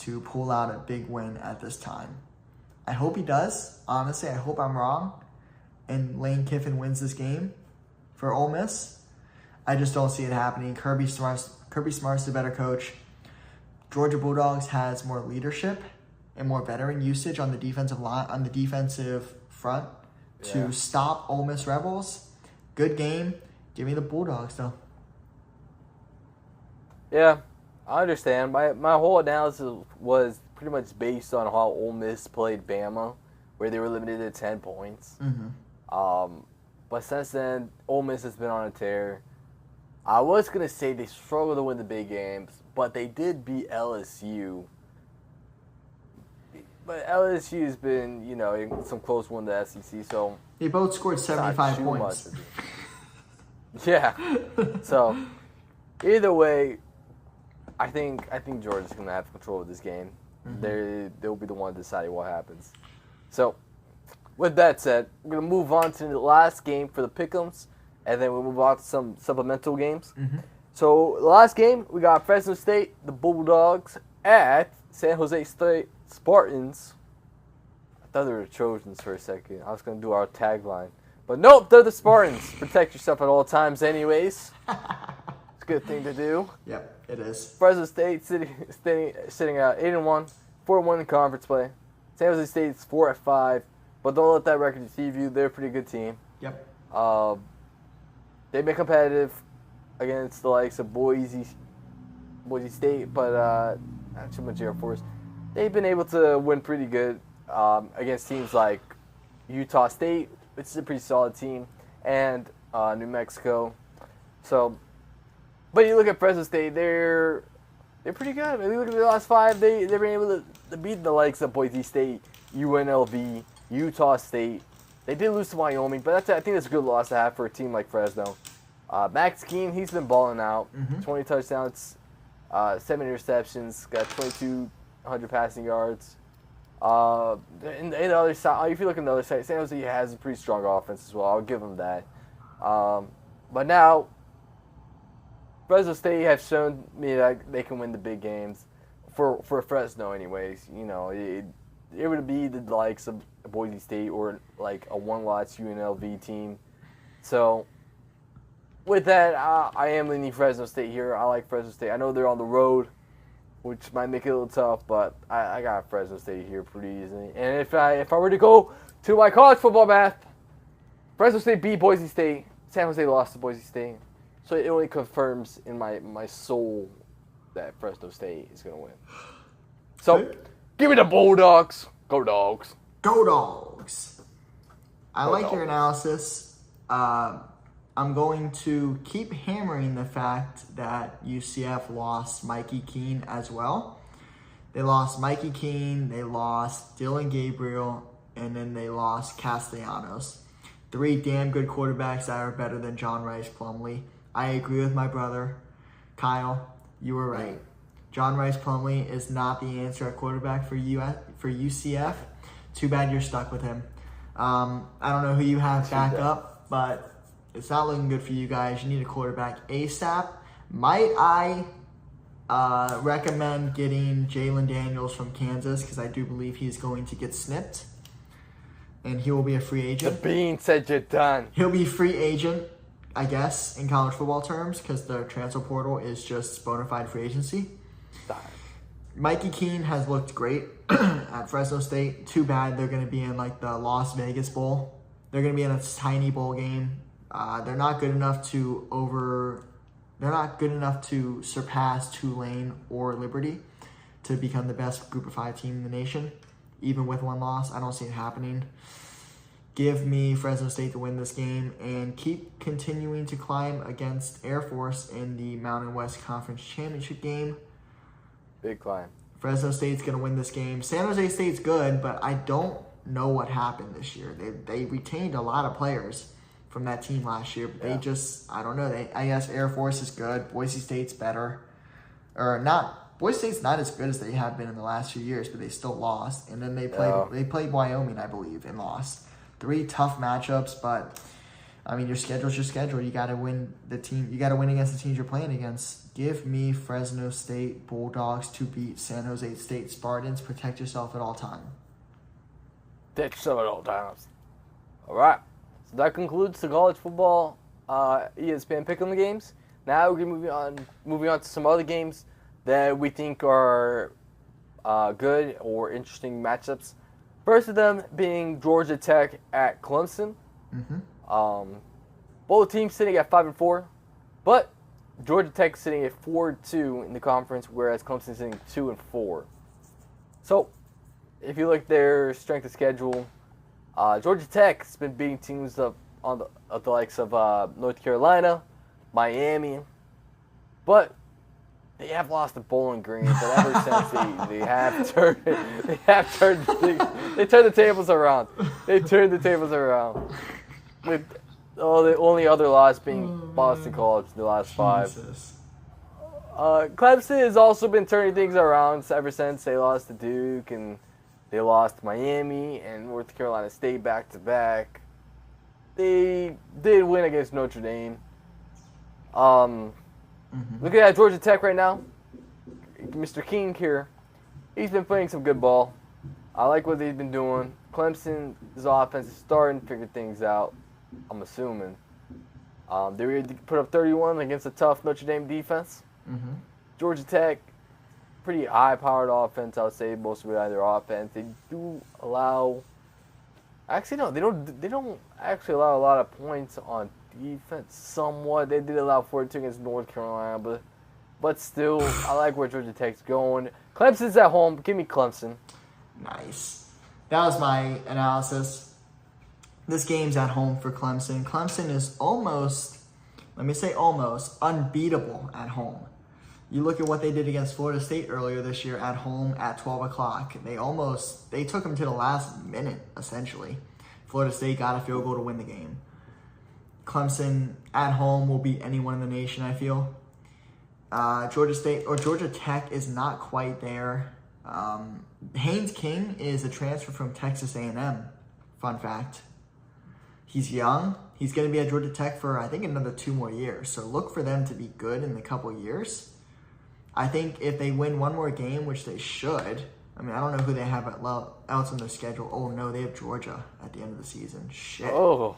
to pull out a big win at this time. I hope he does. Honestly, I hope I'm wrong and Lane Kiffin wins this game for Ole Miss. I just don't see it happening. Kirby Smart's the better coach. Georgia Bulldogs has more leadership and more veteran usage on the defensive line, on the defensive front to stop Ole Miss Rebels. Good game. Give me the Bulldogs, though. Yeah, I understand. My whole analysis was pretty much based on how Ole Miss played Bama, where they were limited to 10 points. Mm-hmm. But since then, Ole Miss has been on a tear. I was going to say they struggled to win the big games, but they did beat LSU. But LSU has been, in some close one to SEC, so... They both scored 75 points. Yeah. So, either way, I think Georgia's going to have control of this game. Mm-hmm. They'll be the one deciding what happens. So, with that said, we're going to move on to the last game for the Pick'ems, and then we'll move on to some supplemental games. Mm-hmm. So, the last game, we got Fresno State, the Bulldogs, at San Jose State Spartans. I thought they were the Trojans for a second. I was going to do our tagline. But nope, they're the Spartans. Protect yourself at all times anyways. It's a good thing to do. Yep, it is. Fresno State sitting at 8-1, 4-1 in conference play. San Jose State's 4-5. But don't let that record deceive you. They're a pretty good team. Yep. They've been competitive against the likes of Boise State, but not too much Air Force. They've been able to win pretty good against teams like Utah State, which is a pretty solid team, and New Mexico. So, but you look at Fresno State, they're pretty good. I mean, you look at the last 5, they've been able to beat the likes of Boise State, UNLV, Utah State. They did lose to Wyoming, but I think that's a good loss to have for a team like Fresno. Max Keen, he's been balling out. 20 touchdowns, 7 interceptions, got 2,200 passing yards. And the other side, if you look at the other side, San Jose has a pretty strong offense as well. I'll give them that. But now, Fresno State have shown me that they can win the big games for Fresno, anyways. It would be the likes of Boise State or like a one-loss UNLV team. So, with that, I am leaning Fresno State here. I like Fresno State. I know they're on the road, which might make it a little tough, but I got Fresno State here pretty easily. And if I were to go to my college football math, Fresno State beat Boise State. San Jose lost to Boise State. So it only confirms in my soul that Fresno State is going to win. So, give me the Bulldogs. Go Dogs. Go Dogs. I like your analysis. I'm going to keep hammering the fact that UCF lost Mikey Keene as well. They lost Mikey Keene, they lost Dylan Gabriel, and then they lost Castellanos. 3 damn good quarterbacks that are better than John Rice Plumlee. I agree with my brother, Kyle. You were right. John Rice Plumlee is not the answer at quarterback for UCF. Too bad you're stuck with him. I don't know who you have back up, but It's not looking good for you guys. You need a quarterback ASAP. Might I recommend getting Jalen Daniels from Kansas, because I do believe he's going to get snipped. And he will be a free agent. The Bean said you're done. He'll be free agent, I guess, in college football terms, because the transfer portal is just bona fide free agency. Darn. Mikey Keene has looked great at Fresno State. Too bad they're going to be in like the Las Vegas Bowl. They're going to be in a tiny bowl game. They're not good enough to surpass Tulane or Liberty to become the best Group of 5 team in the nation. Even with one loss, I don't see it happening. Give me Fresno State to win this game and keep continuing to climb against Air Force in the Mountain West Conference Championship game. Big climb. Fresno State's going to win this game. San Jose State's good, but I don't know what happened this year. They retained a lot of players from that team last year, but they just, I don't know. I guess Air Force is good. Boise State's better. Or not. Boise State's not as good as they have been in the last few years, but they still lost. And then they played Wyoming, I believe, and lost. 3 tough matchups, but I mean, your schedule's your schedule. You got to win You got to win against the teams you're playing against. Give me Fresno State Bulldogs to beat San Jose State Spartans. Protect yourself at all times. Protect yourself at all times. All right. So that concludes the college football ESPN Pick'em games. Now we're moving on to some other games that we think are good or interesting matchups. First of them being Georgia Tech at Clemson. Mm-hmm. Both teams sitting at 5-4, but Georgia Tech sitting at 4-2 in the conference, whereas Clemson sitting 2-4. So, if you look at their strength of schedule, Georgia Tech's been beating teams of the likes of North Carolina, Miami, but they have lost to Bowling Green. But ever since they turned the tables around. They turned the tables around. With the only other loss being Boston College in the last 5. Clemson has also been turning things around ever since they lost to Duke and they lost to Miami and North Carolina State back-to-back. They did win against Notre Dame. Looking at Georgia Tech right now, Mr. King here, he's been playing some good ball. I like what they've been doing. Clemson's offense is starting to figure things out, I'm assuming. They were able to put up 31 against a tough Notre Dame defense. Mm-hmm. Georgia Tech, pretty high-powered offense, I would say, most of it either offense. They do allow... Actually, no, they don't actually allow a lot of points on defense somewhat. They did allow 42 against North Carolina, but still, I like where Georgia Tech's going. Clemson's at home. Give me Clemson. Nice. That was my analysis. This game's at home for Clemson. Clemson is almost unbeatable at home. You look at what they did against Florida State earlier this year at home at 12 o'clock. They took them to the last minute, essentially. Florida State got a field goal to win the game. Clemson at home will beat anyone in the nation, I feel. Georgia Tech is not quite there. Haynes King is a transfer from Texas A&M. Fun fact. He's young. He's going to be at Georgia Tech for, I think, another 2 more years. So look for them to be good in a couple years. I think if they win one more game, which they should, I mean, I don't know who they have else on their schedule. Oh, no, they have Georgia at the end of the season. Shit. Oh.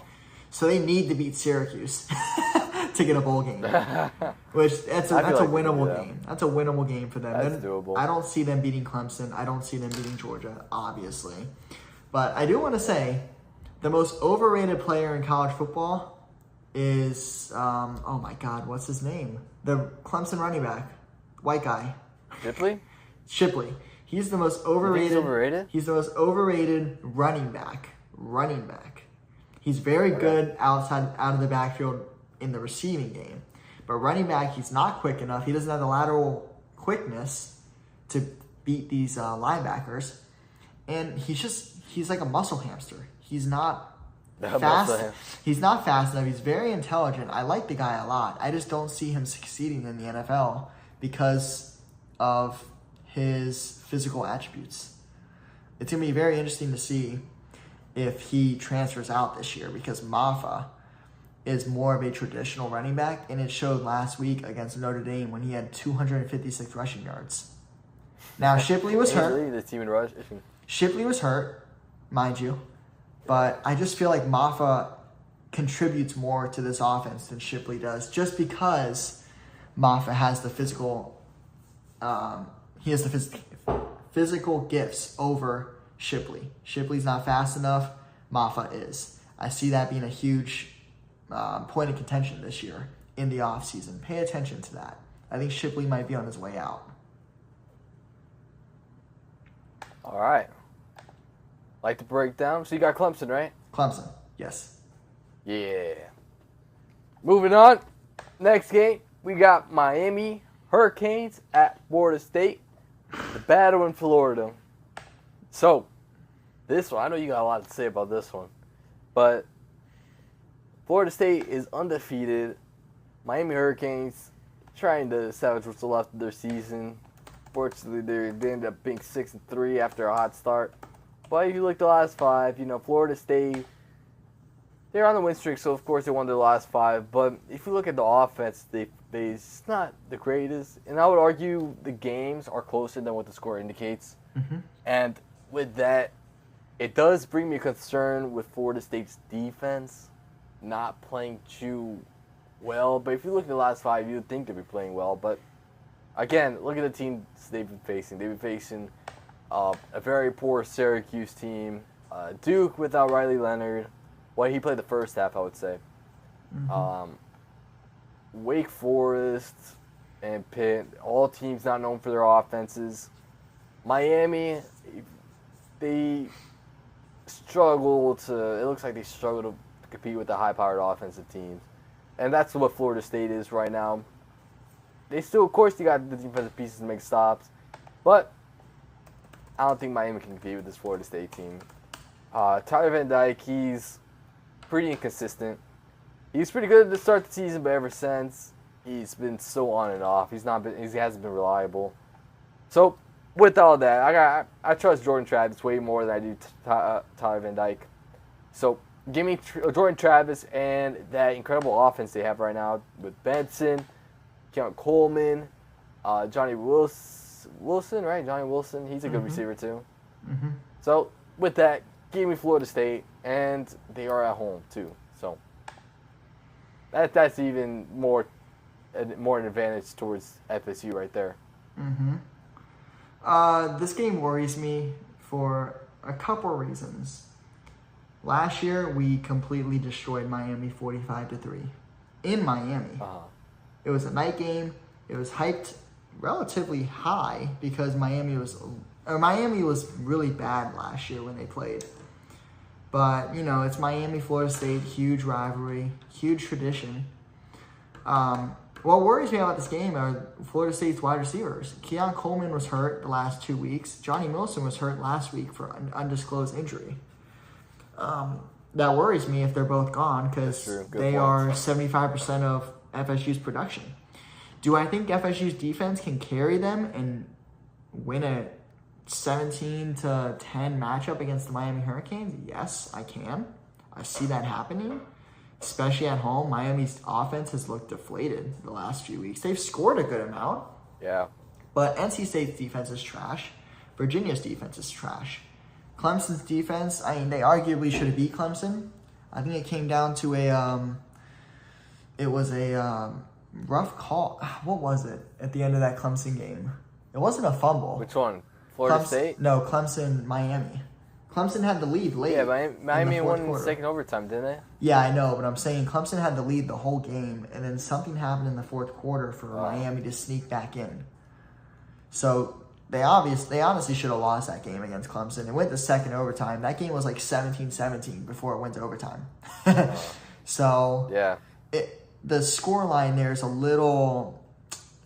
So they need to beat Syracuse to get a bowl game, which that's a winnable game. That's a winnable game for them. That's doable. I don't see them beating Clemson. I don't see them beating Georgia, obviously. But I do want to say the most overrated player in college football is, oh my God, what's his name? The Clemson running back. White guy. Shipley. He's the most overrated. He's overrated? He's the most overrated running back. He's very good out of the backfield in the receiving game. But running back, he's not quick enough. He doesn't have the lateral quickness to beat these linebackers. And he's like a muscle hamster. He's not fast. He's not fast enough. He's very intelligent. I like the guy a lot. I just don't see him succeeding in the NFL because of his physical attributes. It's going to be very interesting to see if he transfers out this year because Maffa is more of a traditional running back, and it showed last week against Notre Dame when he had 256 rushing yards. Now, Shipley was hurt. The team in rush. Shipley was hurt, mind you, but I just feel like Maffa contributes more to this offense than Shipley does, just because Maffa has the physical. He has the physical gifts over Shipley. Shipley's not fast enough. Maffa is. I see that being a huge point of contention this year in the offseason. Pay attention to that. I think Shipley might be on his way out. All right. Like the breakdown. So you got Clemson, right? Clemson, yes. Yeah. Moving on. Next game, we got Miami Hurricanes at Florida State. The battle in Florida. So, this one, I know you got a lot to say about this one. But Florida State is undefeated. Miami Hurricanes trying to salvage what's left of their season. Fortunately, they ended up being 6-3 after a hot start. But if you look at the last 5, Florida State, they're on the win streak, so of course they won their last 5. But if you look at the offense, it's not the greatest. And I would argue the games are closer than what the score indicates. Mm-hmm. And with that, it does bring me concern with Florida State's defense not playing too well. But if you look at the last 5, you would think they'd be playing well. But again, look at the teams they've been facing. They've been facing a very poor Syracuse team, Duke without Riley Leonard. Well, he played the first half, I would say. Mm-hmm. Wake Forest and Pitt, all teams not known for their offenses. Miami, they struggle to. It looks like they struggle to compete with the high-powered offensive teams, and that's what Florida State is right now. They still, of course, you got the defensive pieces to make stops, but I don't think Miami can compete with this Florida State team. Tyler Van Dyke, he's pretty inconsistent. He's pretty good to start the season, but ever since, he's been so on and off. He hasn't been reliable. So, with all that, I trust Jordan Travis way more than I do Tyler Van Dyke. So, give me Jordan Travis and that incredible offense they have right now with Benson, Keon Coleman, Johnny Wilson, right? Johnny Wilson, he's a good receiver too. Mm-hmm. So, with that, give me Florida State, and they are at home too. So, that's even more an advantage towards FSU right there. Mm-hmm. This game worries me for a couple reasons. Last year, we completely destroyed Miami 45-3 in Miami. It was a night game. It was hyped relatively high because Miami was really bad last year when they played. But, it's Miami, Florida State, huge rivalry, huge tradition. What worries me about this game are Florida State's wide receivers. Keon Coleman was hurt the last 2 weeks. Johnny Wilson was hurt last week for an undisclosed injury. That worries me if they're both gone because they are 75% of FSU's production. Do I think FSU's defense can carry them and win a 17-10 matchup against the Miami Hurricanes? Yes, I can. I see that happening, especially at home. Miami's offense has looked deflated the last few weeks. They've scored a good amount. Yeah. But NC State's defense is trash. Virginia's defense is trash. Clemson's defense, they arguably should have beat Clemson. I think it came down to a rough call. What was it at the end of that Clemson game? It wasn't a fumble. Which one? Florida State? No, Clemson, Miami. Clemson had the lead late. Yeah, Miami won in the second overtime, didn't they? Yeah, I know, but I'm saying Clemson had the lead the whole game, and then something happened in the fourth quarter for Miami to sneak back in. So they honestly should have lost that game against Clemson. It went to second overtime. That game was like 17-17 before it went to overtime. So yeah, the score line there is a little.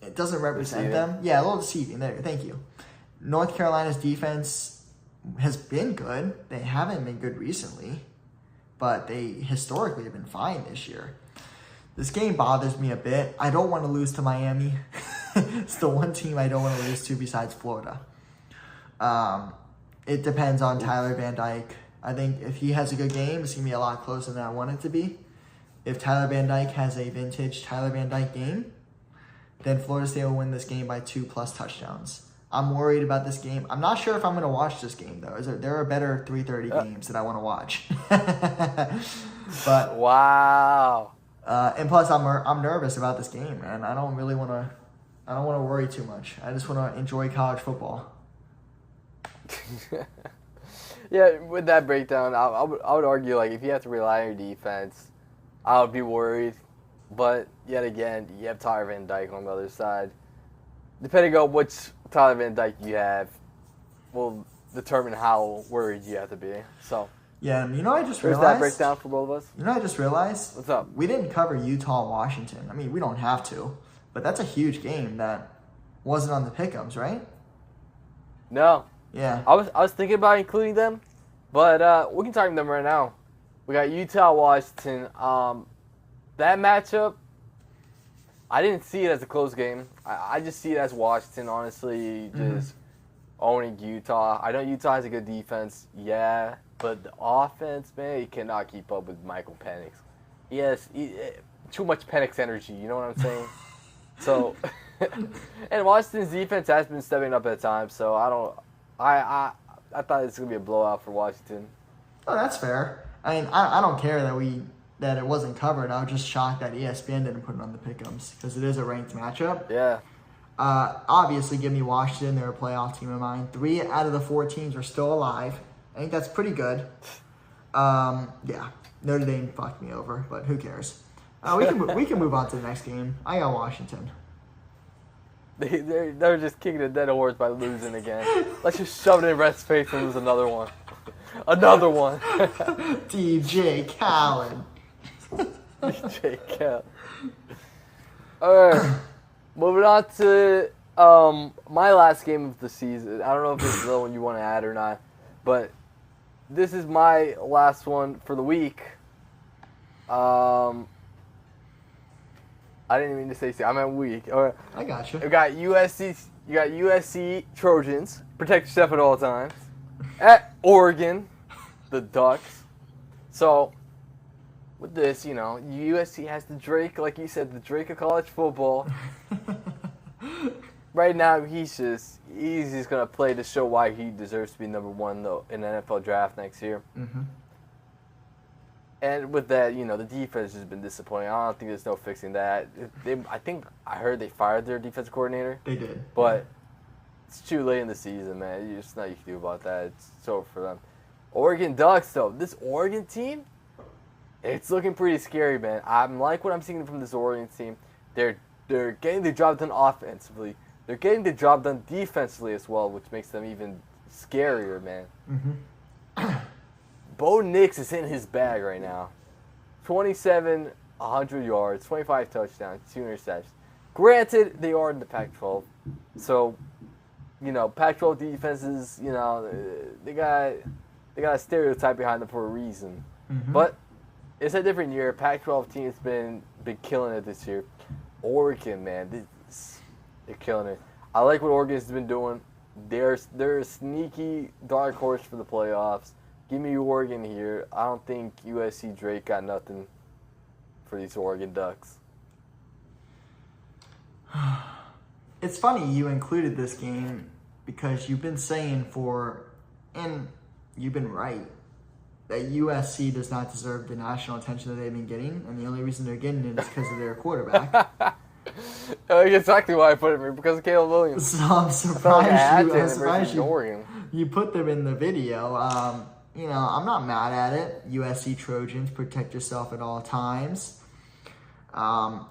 It doesn't represent them. Yeah, a little deceiving there. Thank you. North Carolina's defense has been good. They haven't been good recently, but they historically have been fine this year. This game bothers me a bit. I don't want to lose to Miami. It's the one team I don't want to lose to besides Florida. It depends on Tyler Van Dyke. I think if he has a good game, it's going to be a lot closer than I want it to be. if Tyler Van Dyke has a vintage Tyler Van Dyke game, then Florida State will win this game by 2+ touchdowns. I'm worried about this game. I'm not sure if I'm going to watch this game, though. There are better 3:30 games that I want to watch. But wow. And plus, I'm nervous about this game, man. I don't want to worry too much. I just want to enjoy college football. Yeah, with that breakdown, I would argue, like, if you have to rely on your defense, I would be worried. But yet again, you have Tyler Van Dyke on the other side. Depending on which Tyler Van Dyke you have, will determine how worried you have to be. So yeah, and I just realized. That breakdown for both of us? I just realized? What's up? We didn't cover Utah-Washington. I mean, we don't have to, but that's a huge game that wasn't on the pick'ems, right? No. Yeah. I was thinking about including them, but we can talk about them right now. We got Utah-Washington. That matchup, I didn't see it as a close game. I just see it as Washington, honestly, just owning Utah. I know Utah has a good defense, yeah, but the offense, man, he cannot keep up with Michael Penix. Yes, too much Penix energy, you know what I'm saying? So, and Washington's defense has been stepping up at times, so I thought it was going to be a blowout for Washington. Oh, that's fair. I mean, I don't care that it wasn't covered. I was just shocked that ESPN didn't put it on the pick'ems because it is a ranked matchup. Yeah. Obviously, give me Washington. They're a playoff team of mine. 3 out of the 4 teams are still alive. I think that's pretty good. Yeah, Notre Dame fucked me over, but who cares? We can move on to the next game. I got Washington. They're just kicking a dead horse by losing again. Let's just shove it in Red's face and lose another one. Another one. DJ Khaled. DJ Khaled. All right. Moving on to my last game of the season. I don't know if this is the one you want to add or not, but this is my last one for the week. I didn't mean to say I meant week. All right. I got you. You got USC Trojans. Protect yourself at all times. At Oregon, the Ducks. So with this, USC has the Drake, like you said, the Drake of college football. Right now, he's just gonna play to show why he deserves to be number 1 though in the NFL draft next year. Mm-hmm. And with that, the defense has been disappointing. I don't think there's no fixing that. I heard they fired their defensive coordinator. They did. But it's too late in the season, man. There's nothing you can do about that. It's over for them. Oregon Ducks, though. This Oregon team, it's looking pretty scary, man. I'm like what I'm seeing from this Oregon team. They're getting the job done offensively. They're getting the job done defensively as well, which makes them even scarier, man. Mm-hmm. Bo Nix is in his bag right now. 27, 100 yards, 25 touchdowns, 2 interceptions. Granted, they are in the Pac-12, so Pac-12 defenses, they got a stereotype behind them for a reason. Mm-hmm. But it's a different year. Pac-12 team's been killing it this year. Oregon, man, they're killing it. I like what Oregon's been doing. They're a sneaky dark horse for the playoffs. Give me Oregon here. I don't think USC Drake got nothing for these Oregon Ducks. It's funny you included this game because you've been saying and you've been right, that USC does not deserve the national attention that they've been getting, and the only reason they're getting it is because of their quarterback. Exactly why I put it here, because of Caleb Williams. So I'm surprised you put them in the video. I'm not mad at it. USC Trojans, protect yourself at all times.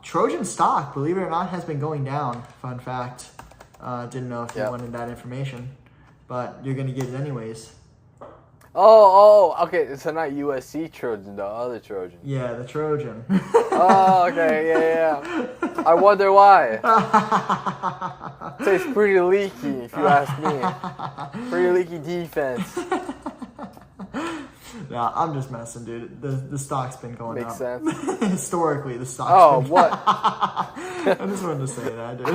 Trojan stock, believe it or not, has been going down. Fun fact. Didn't know if you wanted that information, but you're going to get it anyways. Oh, okay. So not USC Trojan, the other Trojan. Yeah, the Trojan. Oh, okay. Yeah. I wonder why. Tastes pretty leaky, if you ask me. Pretty leaky defense. Nah, I'm just messing, dude. The stock's been going Makes up. Makes sense. Historically, the stock's been what? I just wanted to say that, dude.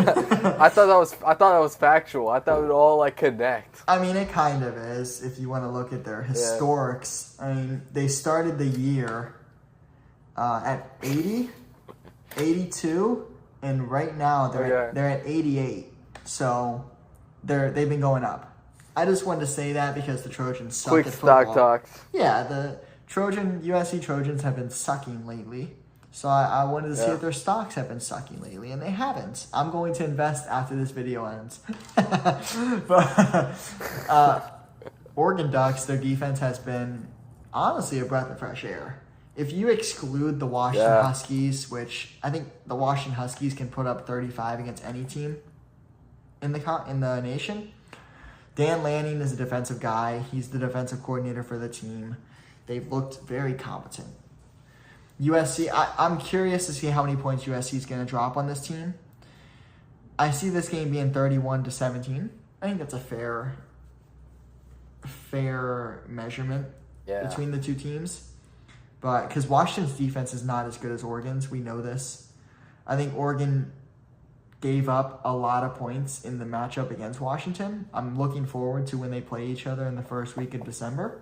I thought that was factual. I thought it would all connect. I mean, it kind of is if you want to look at their historics. Yeah. I mean, they started the year at 80, 82, and right now they're at 88. So they've been going up. I just wanted to say that because the Trojans suck Quick at football. stock talks. Yeah, the USC Trojans have been sucking lately. So I wanted to see if their stocks have been sucking lately, and they haven't. I'm going to invest after this video ends. But Oregon Ducks, their defense has been honestly a breath of fresh air. If you exclude the Washington Huskies, which I think the Washington Huskies can put up 35 against any team in the nation. Dan Lanning is a defensive guy. He's the defensive coordinator for the team. They've looked very competent. USC, I'm curious to see how many points USC is going to drop on this team. I see this game being 31-17. I think that's a fair measurement between the two teams. But because Washington's defense is not as good as Oregon's, we know this. I think Oregon gave up a lot of points in the matchup against Washington. I'm looking forward to when they play each other in the first week of December.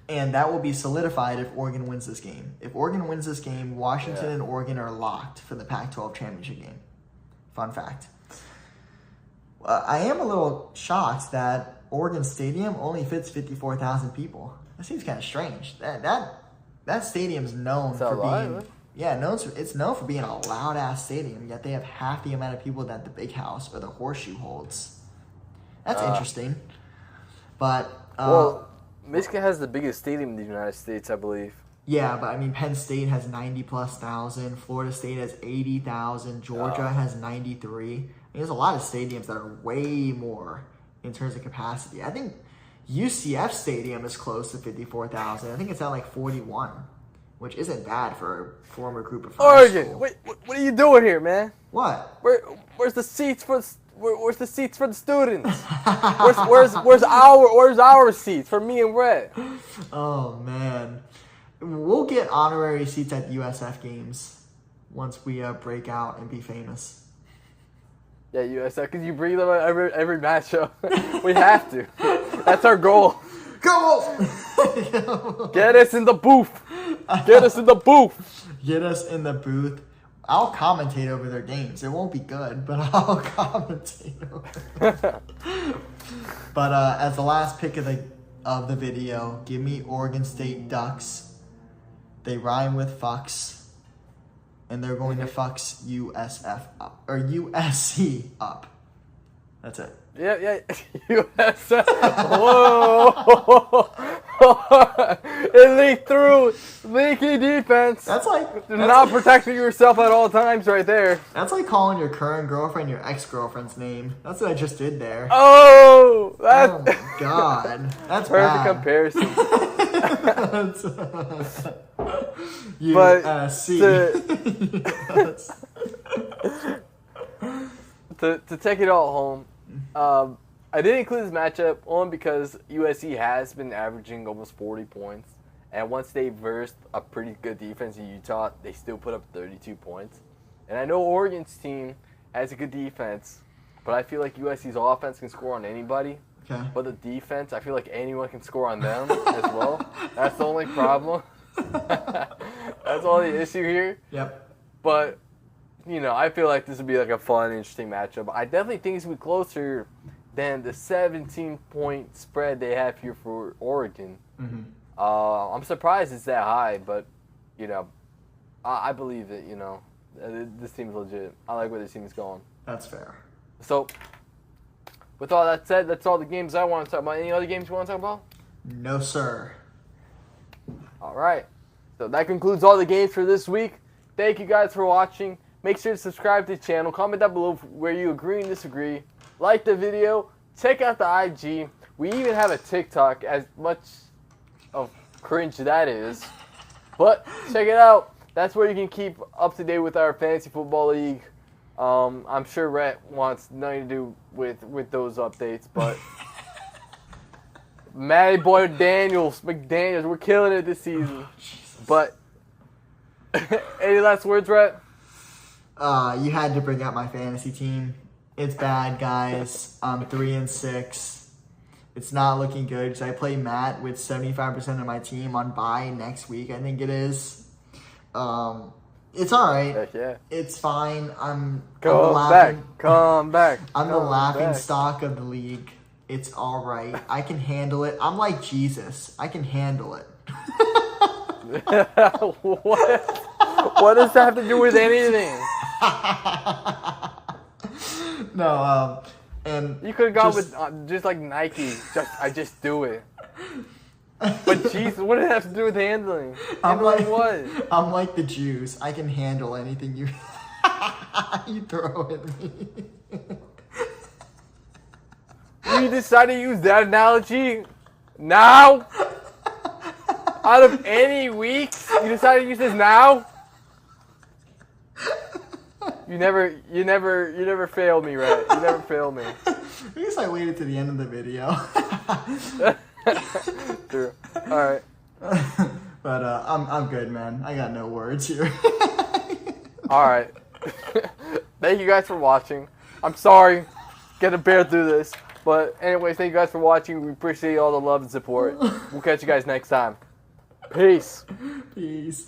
And that will be solidified if Oregon wins this game. If Oregon wins this game, Washington and Oregon are locked for the Pac-12 championship game. Fun fact. I am a little shocked that Oregon Stadium only fits 54,000 people. That seems kind of strange. That stadium's known for being... Yeah, it's known for being a loud-ass stadium, yet they have half the amount of people that the Big House or the Horseshoe holds. That's interesting. But... Michigan has the biggest stadium in the United States, I believe. Yeah, but I mean, Penn State has 90+ thousand. Florida State has 80,000. Georgia has 93. I mean, there's a lot of stadiums that are way more in terms of capacity. I think UCF Stadium is close to 54,000. I think it's at like 41, which isn't bad for a former group of Oregon, wait, what are you doing here, man? What? Where's the seats for? Where's the seats for the students? Where's our seats for me and Red? Oh man, we'll get honorary seats at USF games once we break out and be famous. Yeah, USF, because you bring them at every matchup. We have to. That's our goal. Go! Get us in the booth. Get us in the booth. Get us in the booth. I'll commentate over their games. It won't be good, but I'll commentate over it. But as the last pick of the video, give me Oregon State Ducks. They rhyme with fucks, and they're going to fucks USF up, or USC up. That's it. Yeah. USF. Whoa. It leaked through. Leaky defense. That's not protecting yourself at all times right there. That's like calling your current girlfriend your ex-girlfriend's name. That's what I just did there. Oh my God. That's perfect bad. comparison. To take it all home, I did include this matchup only because USC has been averaging almost 40 points. And once they versed a pretty good defense in Utah, they still put up 32 points. And I know Oregon's team has a good defense, but I feel like USC's offense can score on anybody. Okay. But the defense, I feel like anyone can score on them as well. That's the only problem. That's all the issue here. Yep. But, I feel like this would be like a fun, interesting matchup. I definitely think it's going to be closer than the 17-point spread they have here for Oregon. Mm-hmm. I'm surprised it's that high, but, I believe that, this team's legit. I like where this team is going. That's fair. So, with all that said, that's all the games I want to talk about. Any other games you want to talk about? No, sir. All right. So that concludes all the games for this week. Thank you guys for watching. Make sure to subscribe to the channel. Comment down below where you agree and disagree. Like the video. Check out the IG. We even have a TikTok, as much of cringe that is. But check it out. That's where you can keep up to date with our fantasy football league. I'm sure Rhett wants nothing to do with those updates, but Matty Boy McDaniels, we're killing it this season. But any last words, Rhett? You had to bring out my fantasy team. It's bad, guys. I'm 3-6. It's not looking good because I play Matt with 75% of my team on bye next week, I think it is. It's all right. Heck yeah. It's fine. I'm Come back. I'm the laughing stock of the league. It's all right. I can handle it. I'm like Jesus. I can handle it. What does that have to do with anything? No, and you could have gone with just like Nike. I just do it. But Jesus, what does it have to do with handling? Handling what? I'm like the Jews. I can handle anything you you throw at me. You decided to use that analogy now? Out of any weeks, you decided to use this now? You never failed me, right? You never failed me. I guess I waited to the end of the video. True. All right. But I'm good, man. I got no words here. All right. Thank you guys for watching. I'm sorry, gotta bear through this. But anyways, thank you guys for watching. We appreciate all the love and support. We'll catch you guys next time. Peace. Peace.